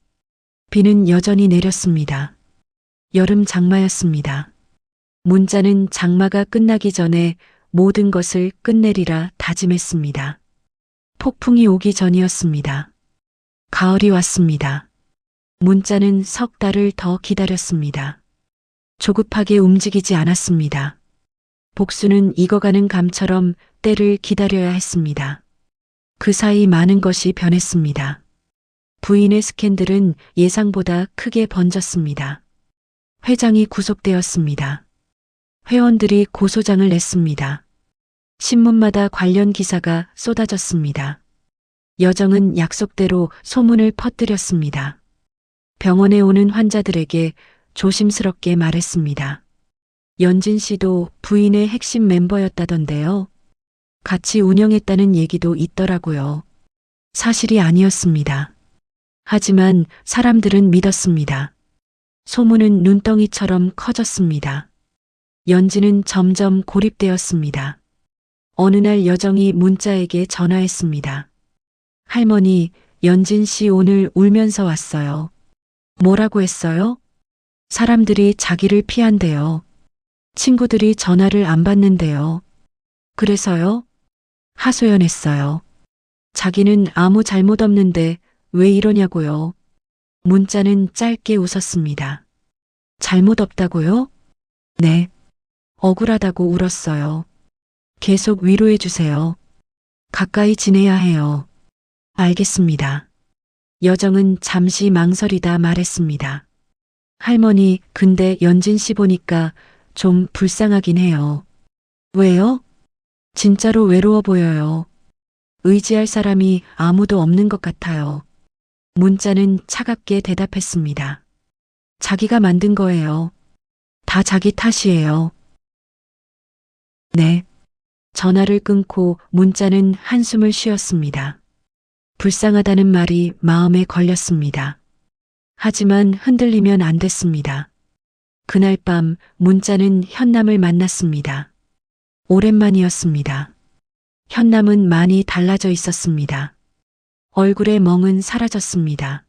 비는 여전히 내렸습니다. 여름 장마였습니다. 문자는 장마가 끝나기 전에 모든 것을 끝내리라 다짐했습니다. 폭풍이 오기 전이었습니다. 가을이 왔습니다. 문자는 석 달을 더 기다렸습니다. 조급하게 움직이지 않았습니다. 복수는 익어가는 감처럼 때를 기다려야 했습니다. 그 사이 많은 것이 변했습니다. 부인의 스캔들은 예상보다 크게 번졌습니다. 회장이 구속되었습니다. 회원들이 고소장을 냈습니다. 신문마다 관련 기사가 쏟아졌습니다. 여정은 약속대로 소문을 퍼뜨렸습니다. 병원에 오는 환자들에게 조심스럽게 말했습니다. 연진 씨도 부인의 핵심 멤버였다던데요. 같이 운영했다는 얘기도 있더라고요. 사실이 아니었습니다. 하지만 사람들은 믿었습니다. 소문은 눈덩이처럼 커졌습니다. 연진은 점점 고립되었습니다. 어느 날 여정이 문자에게 전화했습니다. 할머니, 연진 씨 오늘 울면서 왔어요. 뭐라고 했어요? 사람들이 자기를 피한대요. 친구들이 전화를 안 받는데요. 그래서요? 하소연했어요. 자기는 아무 잘못 없는데 왜 이러냐고요. 문자는 짧게 웃었습니다. 잘못 없다고요? 네. 억울하다고 울었어요. 계속 위로해 주세요. 가까이 지내야 해요. 알겠습니다. 여정은 잠시 망설이다 말했습니다. 할머니, 근데 연진 씨 보니까 좀 불쌍하긴 해요. 왜요? 진짜로 외로워 보여요. 의지할 사람이 아무도 없는 것 같아요. 문자는 차갑게 대답했습니다. 자기가 만든 거예요. 다 자기 탓이에요. 네. 전화를 끊고 문자는 한숨을 쉬었습니다. 불쌍하다는 말이 마음에 걸렸습니다. 하지만 흔들리면 안 됐습니다. 그날 밤 문자는 현남을 만났습니다. 오랜만이었습니다. 현남은 많이 달라져 있었습니다. 얼굴의 멍은 사라졌습니다.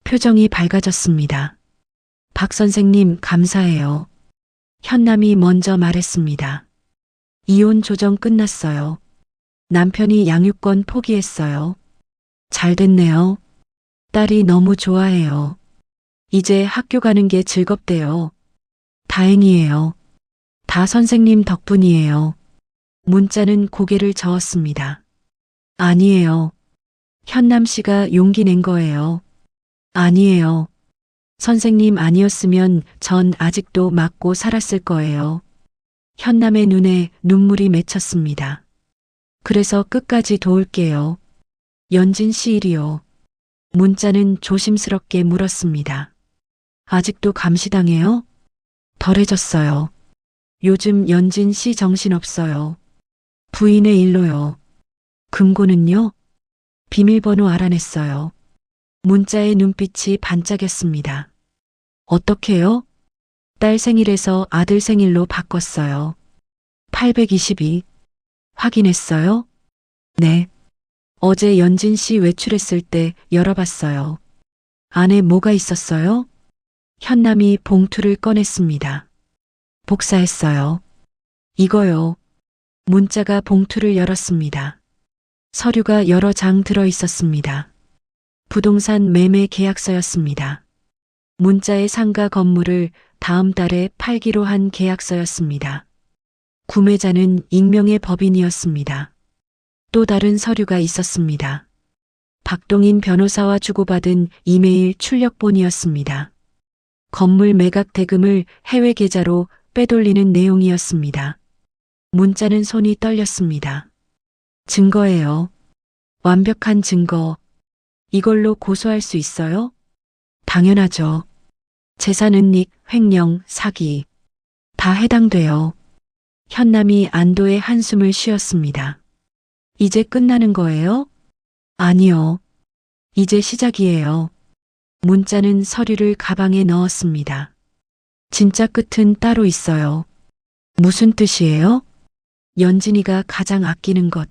표정이 밝아졌습니다. 박 선생님 감사해요. 현남이 먼저 말했습니다. 이혼 조정 끝났어요. 남편이 양육권 포기했어요. 잘 됐네요. 딸이 너무 좋아해요. 이제 학교 가는 게 즐겁대요. 다행이에요. 다 선생님 덕분이에요. 문자는 고개를 저었습니다. 아니에요. 현남 씨가 용기 낸 거예요. 아니에요. 선생님 아니었으면 전 아직도 맞고 살았을 거예요. 현남의 눈에 눈물이 맺혔습니다. 그래서 끝까지 도울게요. 연진 씨 일이요. 문자는 조심스럽게 물었습니다. 아직도 감시당해요? 덜해졌어요. 요즘 연진 씨 정신없어요. 부인의 일로요. 금고는요? 비밀번호 알아냈어요. 문자의 눈빛이 반짝였습니다. 어떻게요? 딸 생일에서 아들 생일로 바꿨어요. 822. 확인했어요? 네. 어제 연진 씨 외출했을 때 열어봤어요. 안에 뭐가 있었어요? 현남이 봉투를 꺼냈습니다. 복사했어요. 이거요. 문자가 봉투를 열었습니다. 서류가 여러 장 들어 있었습니다. 부동산 매매 계약서였습니다. 문자의 상가 건물을 다음 달에 팔기로 한 계약서였습니다. 구매자는 익명의 법인이었습니다. 또 다른 서류가 있었습니다. 박동인 변호사와 주고받은 이메일 출력본이었습니다. 건물 매각 대금을 해외 계좌로 빼돌리는 내용이었습니다. 문자는 손이 떨렸습니다. 증거예요. 완벽한 증거. 이걸로 고소할 수 있어요? 당연하죠. 재산 은닉, 횡령, 사기. 다 해당돼요. 현남이 안도의 한숨을 쉬었습니다. 이제 끝나는 거예요? 아니요. 이제 시작이에요. 문자는 서류를 가방에 넣었습니다. 진짜 끝은 따로 있어요. 무슨 뜻이에요? 연진이가 가장 아끼는 것.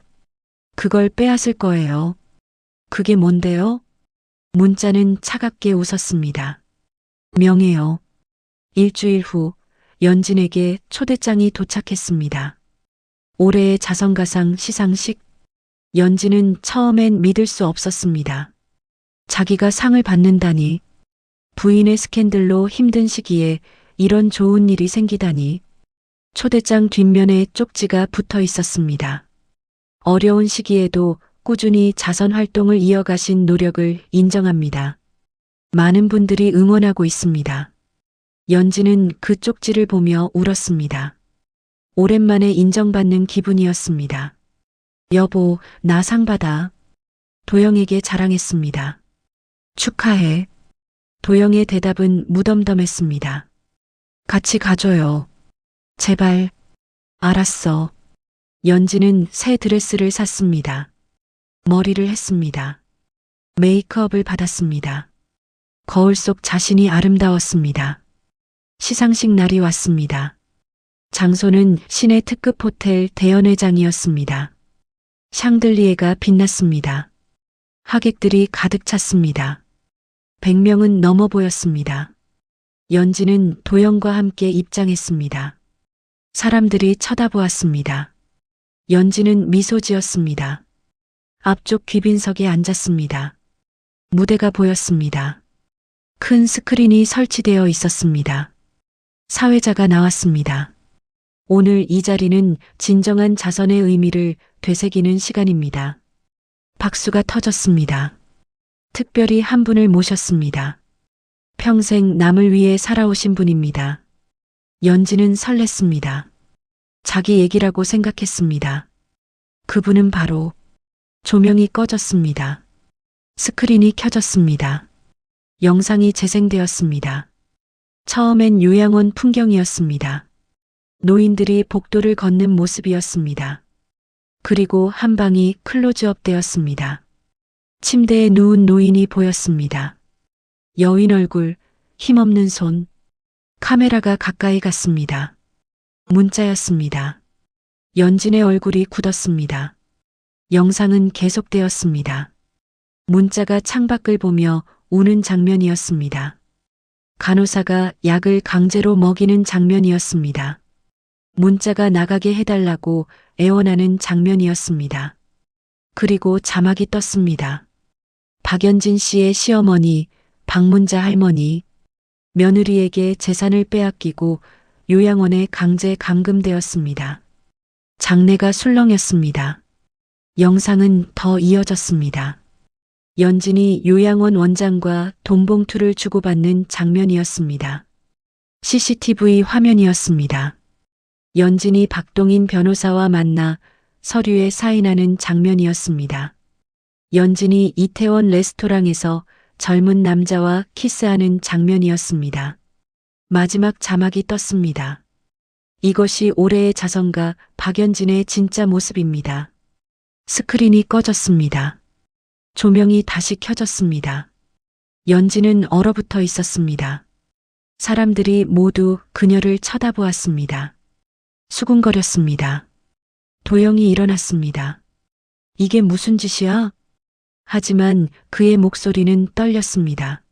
그걸 빼앗을 거예요. 그게 뭔데요? 문자는 차갑게 웃었습니다. 명예요. 일주일 후 연진에게 초대장이 도착했습니다. 올해의 자선가상 시상식. 연진은 처음엔 믿을 수 없었습니다. 자기가 상을 받는다니. 부인의 스캔들로 힘든 시기에 이런 좋은 일이 생기다니. 초대장 뒷면에 쪽지가 붙어 있었습니다. 어려운 시기에도 꾸준히 자선 활동을 이어가신 노력을 인정합니다. 많은 분들이 응원하고 있습니다. 연진은 그 쪽지를 보며 울었습니다. 오랜만에 인정받는 기분이었습니다. 여보, 나 상 받아. 도영에게 자랑했습니다. 축하해. 도영의 대답은 무덤덤했습니다. 같이 가줘요. 제발. 알았어. 연지는 새 드레스를 샀습니다. 머리를 했습니다. 메이크업을 받았습니다. 거울 속 자신이 아름다웠습니다. 시상식 날이 왔습니다. 장소는 시내 특급 호텔 대연회장이었습니다. 샹들리에가 빛났습니다. 하객들이 가득 찼습니다. 100명은 넘어 보였습니다. 연지는 도영과 함께 입장했습니다. 사람들이 쳐다보았습니다. 연지는 미소 지었습니다. 앞쪽 귀빈석에 앉았습니다. 무대가 보였습니다. 큰 스크린이 설치되어 있었습니다. 사회자가 나왔습니다. 오늘 이 자리는 진정한 자선의 의미를 되새기는 시간입니다. 박수가 터졌습니다. 특별히 한 분을 모셨습니다. 평생 남을 위해 살아오신 분입니다. 연지는 설렜습니다. 자기 얘기라고 생각했습니다. 그분은 바로 조명이 꺼졌습니다. 스크린이 켜졌습니다. 영상이 재생되었습니다. 처음엔 요양원 풍경이었습니다. 노인들이 복도를 걷는 모습이었습니다. 그리고 한 방이 클로즈업 되었습니다. 침대에 누운 노인이 보였습니다. 여인 얼굴, 힘없는 손. 카메라가 가까이 갔습니다. 문자였습니다. 연진의 얼굴이 굳었습니다. 영상은 계속되었습니다. 문자가 창밖을 보며 우는 장면이었습니다. 간호사가 약을 강제로 먹이는 장면이었습니다. 문자가 나가게 해달라고 애원하는 장면이었습니다. 그리고 자막이 떴습니다. 박연진 씨의 시어머니, 박문자 할머니, 며느리에게 재산을 빼앗기고 요양원에 강제 감금되었습니다. 장례가 술렁였습니다. 영상은 더 이어졌습니다. 연진이 요양원 원장과 돈봉투를 주고받는 장면이었습니다. CCTV 화면이었습니다. 연진이 박동인 변호사와 만나 서류에 사인하는 장면이었습니다. 연진이 이태원 레스토랑에서 젊은 남자와 키스하는 장면이었습니다. 마지막 자막이 떴습니다. 이것이 올해의 자선가 박연진의 진짜 모습입니다. 스크린이 꺼졌습니다. 조명이 다시 켜졌습니다. 연진은 얼어붙어 있었습니다. 사람들이 모두 그녀를 쳐다보았습니다. 수군거렸습니다. 도영이 일어났습니다. 이게 무슨 짓이야? 하지만 그의 목소리는 떨렸습니다.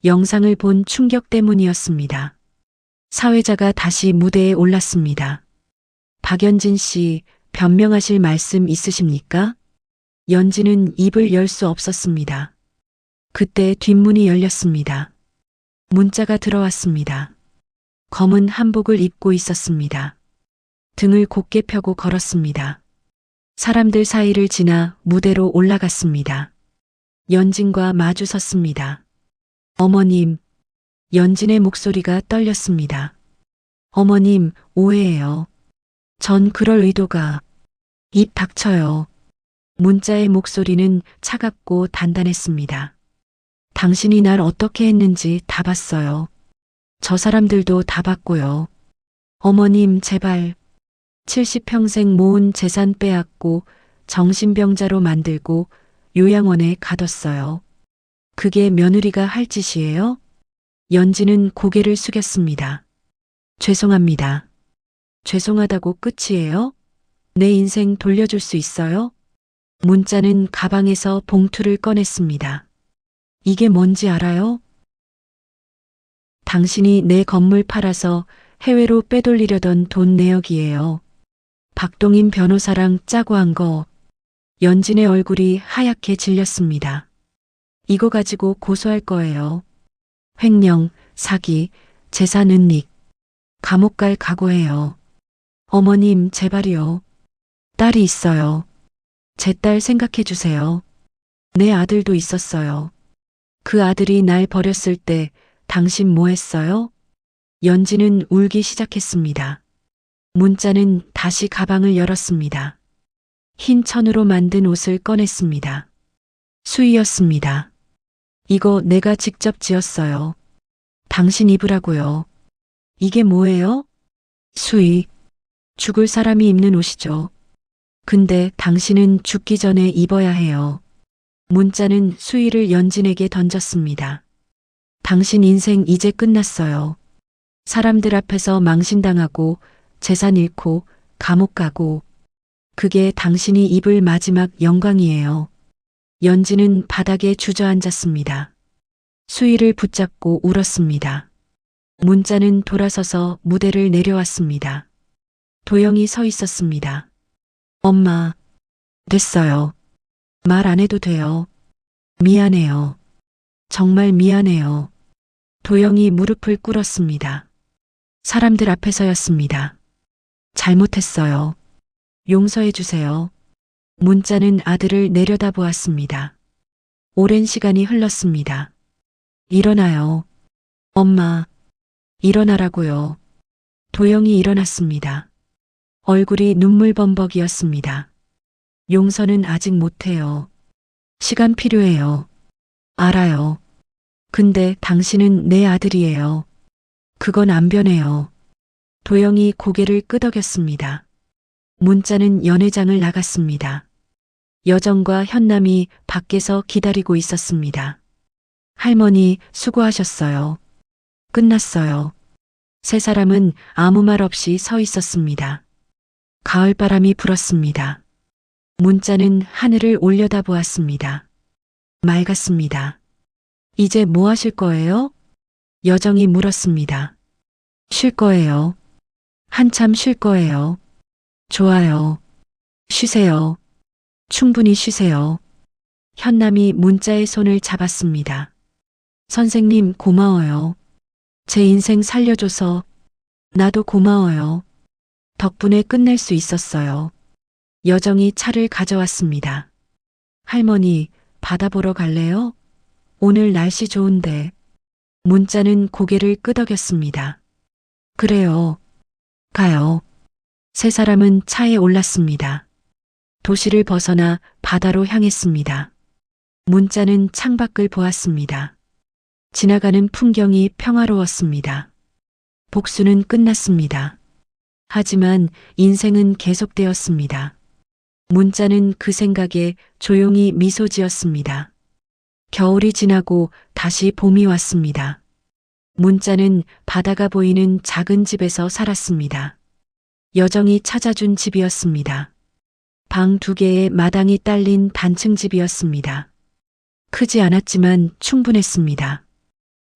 영상을 본 충격 때문이었습니다. 사회자가 다시 무대에 올랐습니다. 박연진 씨, 변명하실 말씀 있으십니까? 연진은 입을 열 수 없었습니다. 그때 뒷문이 열렸습니다. 문자가 들어왔습니다. 검은 한복을 입고 있었습니다. 등을 곧게 펴고 걸었습니다. 사람들 사이를 지나 무대로 올라갔습니다. 연진과 마주 섰습니다. 어머님, 연진의 목소리가 떨렸습니다. 어머님, 오해예요. 전 그럴 의도가... 입 닥쳐요. 문자의 목소리는 차갑고 단단했습니다. 당신이 날 어떻게 했는지 다 봤어요. 저 사람들도 다 봤고요. 어머님, 제발. 70평생 모은 재산 빼앗고 정신병자로 만들고 요양원에 가뒀어요. 그게 며느리가 할 짓이에요? 연진은 고개를 숙였습니다. 죄송합니다. 죄송하다고 끝이에요? 내 인생 돌려줄 수 있어요? 문자는 가방에서 봉투를 꺼냈습니다. 이게 뭔지 알아요? 당신이 내 건물 팔아서 해외로 빼돌리려던 돈 내역이에요. 박동인 변호사랑 짜고 한 거. 연진의 얼굴이 하얗게 질렸습니다. 이거 가지고 고소할 거예요. 횡령, 사기, 재산 은닉. 감옥 갈 각오해요. 어머님, 제발이요. 딸이 있어요. 제 딸 생각해 주세요. 내 아들도 있었어요. 그 아들이 날 버렸을 때 당신 뭐 했어요? 연진은 울기 시작했습니다. 문자는 다시 가방을 열었습니다. 흰 천으로 만든 옷을 꺼냈습니다. 수의였습니다. 이거 내가 직접 지었어요. 당신 입으라고요. 이게 뭐예요? 수의. 죽을 사람이 입는 옷이죠. 근데 당신은 죽기 전에 입어야 해요. 문자는 수의를 연진에게 던졌습니다. 당신 인생 이제 끝났어요. 사람들 앞에서 망신당하고 재산 잃고 감옥 가고 그게 당신이 입을 마지막 영광이에요. 연진은 바닥에 주저앉았습니다. 수의를 붙잡고 울었습니다. 문자는 돌아서서 무대를 내려왔습니다. 도영이 서 있었습니다. 엄마, 됐어요. 말 안 해도 돼요. 미안해요. 정말 미안해요. 도영이 무릎을 꿇었습니다. 사람들 앞에서였습니다. 잘못했어요. 용서해 주세요. 문자는 아들을 내려다보았습니다. 오랜 시간이 흘렀습니다. 일어나요. 엄마, 일어나라고요. 도영이 일어났습니다. 얼굴이 눈물범벅이었습니다. 용서는 아직 못해요. 시간 필요해요. 알아요. 근데 당신은 내 아들이에요. 그건 안 변해요. 도영이 고개를 끄덕였습니다. 문자는 연회장을 나갔습니다. 여정과 현남이 밖에서 기다리고 있었습니다. 할머니 수고하셨어요. 끝났어요. 세 사람은 아무 말 없이 서 있었습니다. 가을바람이 불었습니다. 문자는 하늘을 올려다보았습니다. 맑았습니다. 이제 뭐 하실 거예요? 여정이 물었습니다. 쉴 거예요. 한참 쉴 거예요. 좋아요. 쉬세요. 충분히 쉬세요. 현남이 문자의 손을 잡았습니다. 선생님 고마워요. 제 인생 살려줘서. 나도 고마워요. 덕분에 끝낼 수 있었어요. 여정이 차를 가져왔습니다. 할머니, 바다 보러 갈래요? 오늘 날씨 좋은데. 문자는 고개를 끄덕였습니다. 그래요. 가요. 세 사람은 차에 올랐습니다. 도시를 벗어나 바다로 향했습니다. 문자는 창밖을 보았습니다. 지나가는 풍경이 평화로웠습니다. 복수는 끝났습니다. 하지만 인생은 계속되었습니다. 문자는 그 생각에 조용히 미소 지었습니다. 겨울이 지나고 다시 봄이 왔습니다. 문자는 바다가 보이는 작은 집에서 살았습니다. 여정이 찾아준 집이었습니다. 방 2개에 마당이 딸린 단층 집이었습니다. 크지 않았지만 충분했습니다.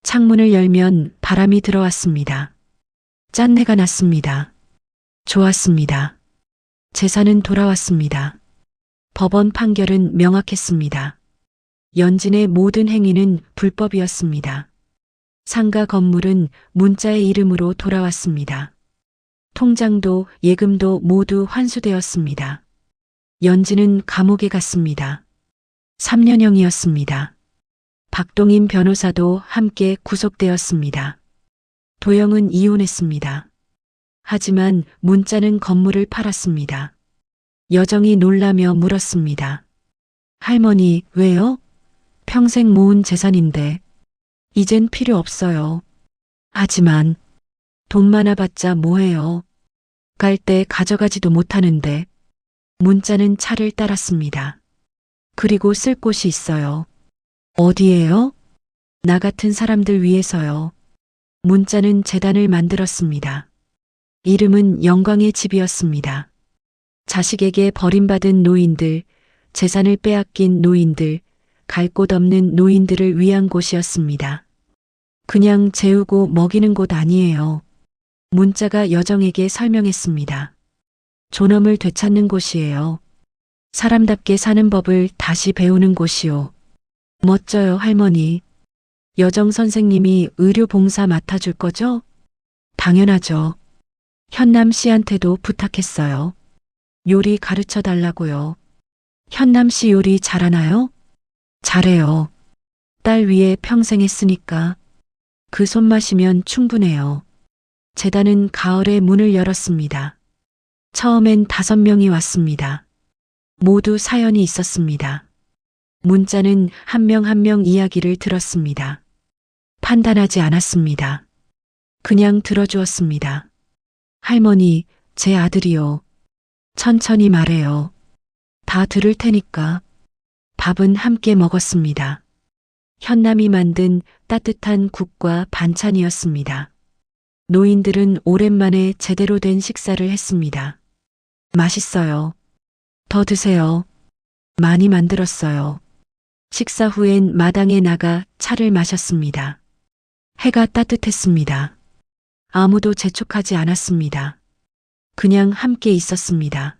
창문을 열면 바람이 들어왔습니다. 짠내가 났습니다. 좋았습니다. 재산은 돌아왔습니다. 법원 판결은 명확했습니다. 연진의 모든 행위는 불법이었습니다. 상가 건물은 문자의 이름으로 돌아왔습니다. 통장도 예금도 모두 환수되었습니다. 연진은 감옥에 갔습니다. 3년형이었습니다. 박동인 변호사도 함께 구속되었습니다. 도영은 이혼했습니다. 하지만 문자는 건물을 팔았습니다. 여정이 놀라며 물었습니다. 할머니, 왜요? 평생 모은 재산인데. 이젠 필요 없어요. 하지만 돈 많아봤자 뭐해요. 갈 때 가져가지도 못하는데. 문자는 차를 따랐습니다. 그리고 쓸 곳이 있어요. 어디예요? 나 같은 사람들 위해서요. 문자는 재단을 만들었습니다. 이름은 영광의 집이었습니다. 자식에게 버림받은 노인들, 재산을 빼앗긴 노인들, 갈 곳 없는 노인들을 위한 곳이었습니다. 그냥 재우고 먹이는 곳 아니에요. 문자가 여정에게 설명했습니다. 존엄을 되찾는 곳이에요. 사람답게 사는 법을 다시 배우는 곳이요. 멋져요, 할머니. 여정 선생님이 의료 봉사 맡아줄 거죠? 당연하죠. 현남 씨한테도 부탁했어요. 요리 가르쳐 달라고요. 현남 씨 요리 잘하나요? 잘해요. 딸 위해 평생 했으니까. 그 손맛이면 충분해요. 재단은 가을에 문을 열었습니다. 처음엔 5명이 왔습니다. 모두 사연이 있었습니다. 문자는 한 명 한 명 이야기를 들었습니다. 판단하지 않았습니다. 그냥 들어주었습니다. 할머니, 제 아들이요. 천천히 말해요. 다 들을 테니까. 밥은 함께 먹었습니다. 현남이 만든 따뜻한 국과 반찬이었습니다. 노인들은 오랜만에 제대로 된 식사를 했습니다. 맛있어요. 더 드세요. 많이 만들었어요. 식사 후엔 마당에 나가 차를 마셨습니다. 해가 따뜻했습니다. 아무도 재촉하지 않았습니다. 그냥 함께 있었습니다.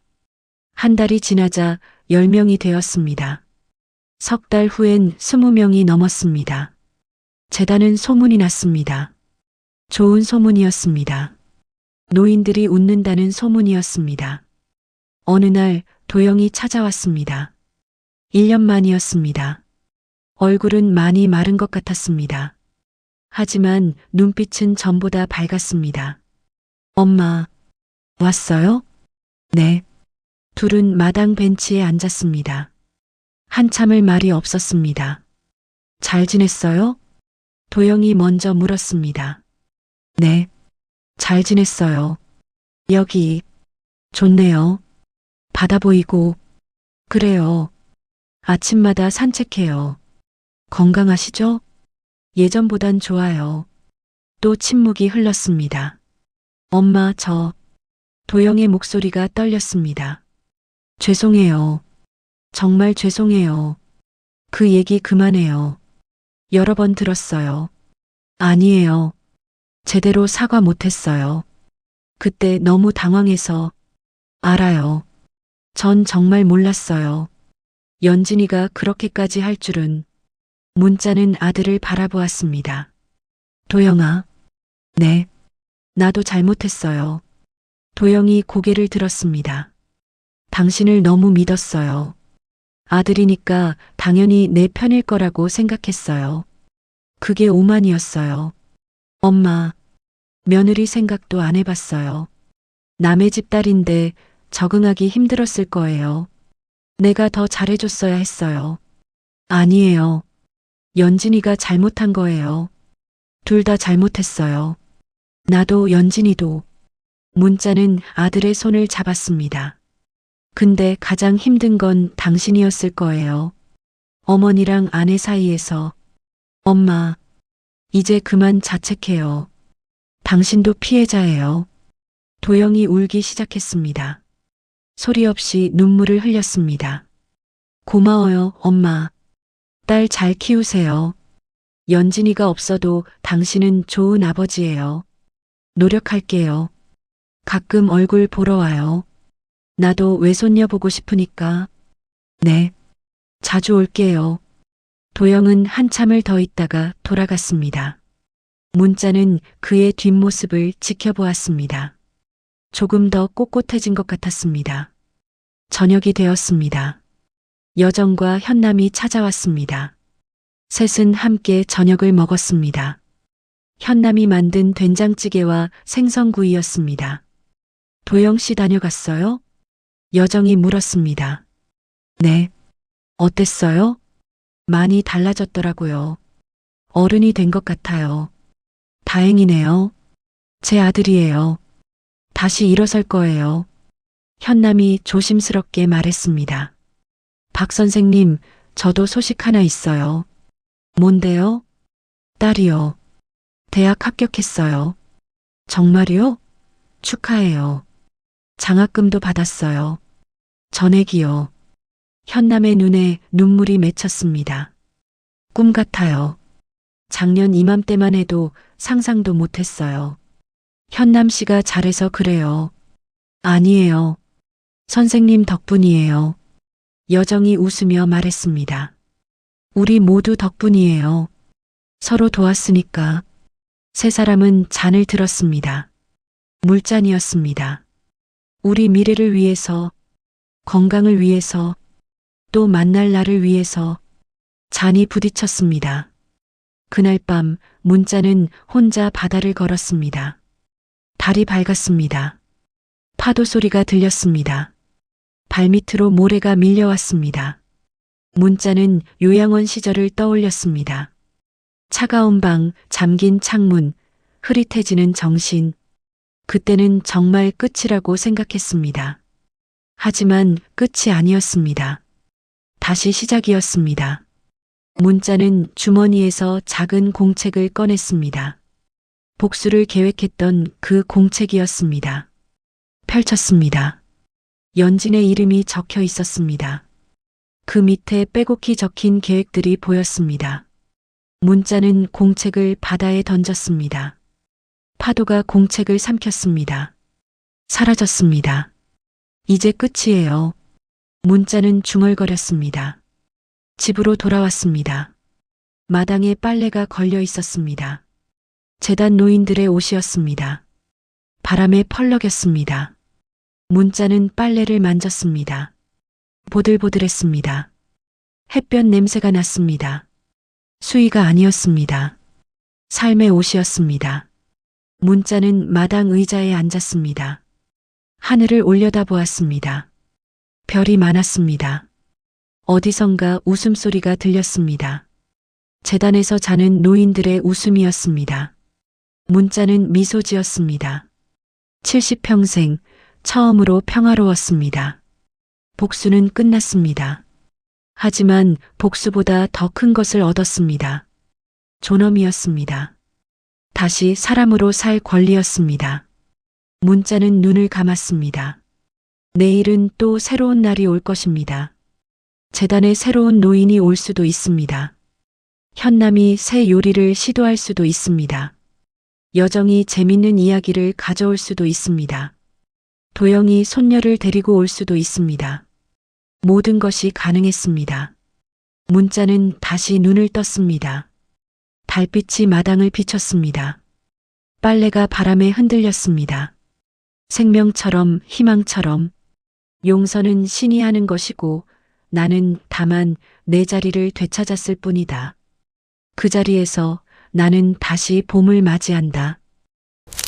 한 달이 지나자 10명이 되었습니다. 석 달 후엔 20명이 넘었습니다. 재단은 소문이 났습니다. 좋은 소문이었습니다. 노인들이 웃는다는 소문이었습니다. 어느 날 도영이 찾아왔습니다. 1년 만이었습니다. 얼굴은 많이 마른 것 같았습니다. 하지만 눈빛은 전보다 밝았습니다. 엄마, 왔어요? 네. 둘은 마당 벤치에 앉았습니다. 한참을 말이 없었습니다. 잘 지냈어요? 도영이 먼저 물었습니다. 네. 잘 지냈어요. 여기. 좋네요. 바다 보이고. 그래요. 아침마다 산책해요. 건강하시죠? 예전보단 좋아요. 또 침묵이 흘렀습니다. 엄마, 도영의 목소리가 떨렸습니다. 죄송해요. 정말 죄송해요. 그 얘기 그만해요. 여러 번 들었어요. 아니에요. 제대로 사과 못했어요. 그때 너무 당황해서. 알아요. 전 정말 몰랐어요. 연진이가 그렇게까지 할 줄은. 문자는 아들을 바라보았습니다. 도영아. 네. 나도 잘못했어요. 도영이 고개를 들었습니다. 당신을 너무 믿었어요. 아들이니까 당연히 내 편일 거라고 생각했어요. 그게 오만이었어요. 엄마, 며느리 생각도 안 해봤어요. 남의 집 딸인데 적응하기 힘들었을 거예요. 내가 더 잘해줬어야 했어요. 아니에요. 연진이가 잘못한 거예요. 둘 다 잘못했어요. 나도 연진이도. 문자는 아들의 손을 잡았습니다. 근데 가장 힘든 건 당신이었을 거예요. 어머니랑 아내 사이에서. 엄마, 이제 그만 자책해요. 당신도 피해자예요. 도영이 울기 시작했습니다. 소리 없이 눈물을 흘렸습니다. 고마워요, 엄마. 딸 잘 키우세요. 연진이가 없어도 당신은 좋은 아버지예요. 노력할게요. 가끔 얼굴 보러 와요. 나도 외손녀 보고 싶으니까. 네. 자주 올게요. 도영은 한참을 더 있다가 돌아갔습니다. 문자는 그의 뒷모습을 지켜보았습니다. 조금 더 꼿꼿해진 것 같았습니다. 저녁이 되었습니다. 여정과 현남이 찾아왔습니다. 셋은 함께 저녁을 먹었습니다. 현남이 만든 된장찌개와 생선구이였습니다. 도영 씨 다녀갔어요? 여정이 물었습니다. 네. 어땠어요? 많이 달라졌더라고요. 어른이 된 것 같아요. 다행이네요. 제 아들이에요. 다시 일어설 거예요. 현남이 조심스럽게 말했습니다. 박 선생님, 저도 소식 하나 있어요. 뭔데요? 딸이요. 대학 합격했어요. 정말요? 축하해요. 장학금도 받았어요. 전액이요. 현남의 눈에 눈물이 맺혔습니다. 꿈 같아요. 작년 이맘때만 해도 상상도 못했어요. 현남 씨가 잘해서 그래요. 아니에요. 선생님 덕분이에요. 여정이 웃으며 말했습니다. 우리 모두 덕분이에요. 서로 도왔으니까. 세 사람은 잔을 들었습니다. 물잔이었습니다. 우리 미래를 위해서, 건강을 위해서, 또 만날 날을 위해서 잔이 부딪혔습니다. 그날 밤 문자는 혼자 바다를 걸었습니다. 달이 밝았습니다. 파도 소리가 들렸습니다. 발밑으로 모래가 밀려왔습니다. 문자는 요양원 시절을 떠올렸습니다. 차가운 방, 잠긴 창문, 흐릿해지는 정신. 그때는 정말 끝이라고 생각했습니다. 하지만 끝이 아니었습니다. 다시 시작이었습니다. 문자는 주머니에서 작은 공책을 꺼냈습니다. 복수를 계획했던 그 공책이었습니다. 펼쳤습니다. 연진의 이름이 적혀 있었습니다. 그 밑에 빼곡히 적힌 계획들이 보였습니다. 문자는 공책을 바다에 던졌습니다. 파도가 공책을 삼켰습니다. 사라졌습니다. 이제 끝이에요. 문자는 중얼거렸습니다. 집으로 돌아왔습니다. 마당에 빨래가 걸려 있었습니다. 재단 노인들의 옷이었습니다. 바람에 펄럭였습니다. 문자는 빨래를 만졌습니다. 보들보들했습니다. 햇볕 냄새가 났습니다. 수의가 아니었습니다. 삶의 옷이었습니다. 문자는 마당 의자에 앉았습니다. 하늘을 올려다보았습니다. 별이 많았습니다. 어디선가 웃음소리가 들렸습니다. 재단에서 자는 노인들의 웃음이었습니다. 문자는 미소 지었습니다. 70평생 처음으로 평화로웠습니다. 복수는 끝났습니다. 하지만 복수보다 더 큰 것을 얻었습니다. 존엄이었습니다. 다시 사람으로 살 권리였습니다. 문자는 눈을 감았습니다. 내일은 또 새로운 날이 올 것입니다. 재단에 새로운 노인이 올 수도 있습니다. 현남이 새 요리를 시도할 수도 있습니다. 여정이 재밌는 이야기를 가져올 수도 있습니다. 도영이 손녀를 데리고 올 수도 있습니다. 모든 것이 가능했습니다. 문자는 다시 눈을 떴습니다. 달빛이 마당을 비췄습니다. 빨래가 바람에 흔들렸습니다. 생명처럼 희망처럼 용서는 신이 하는 것이고 나는 다만 내 자리를 되찾았을 뿐이다. 그 자리에서 나는 다시 봄을 맞이한다.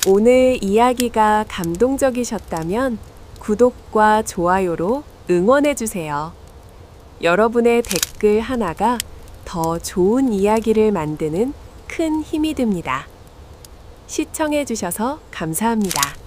오늘 이야기가 감동적이셨다면 구독과 좋아요로 응원해주세요. 여러분의 댓글 하나가 더 좋은 이야기를 만드는 큰 힘이 됩니다. 시청해주셔서 감사합니다.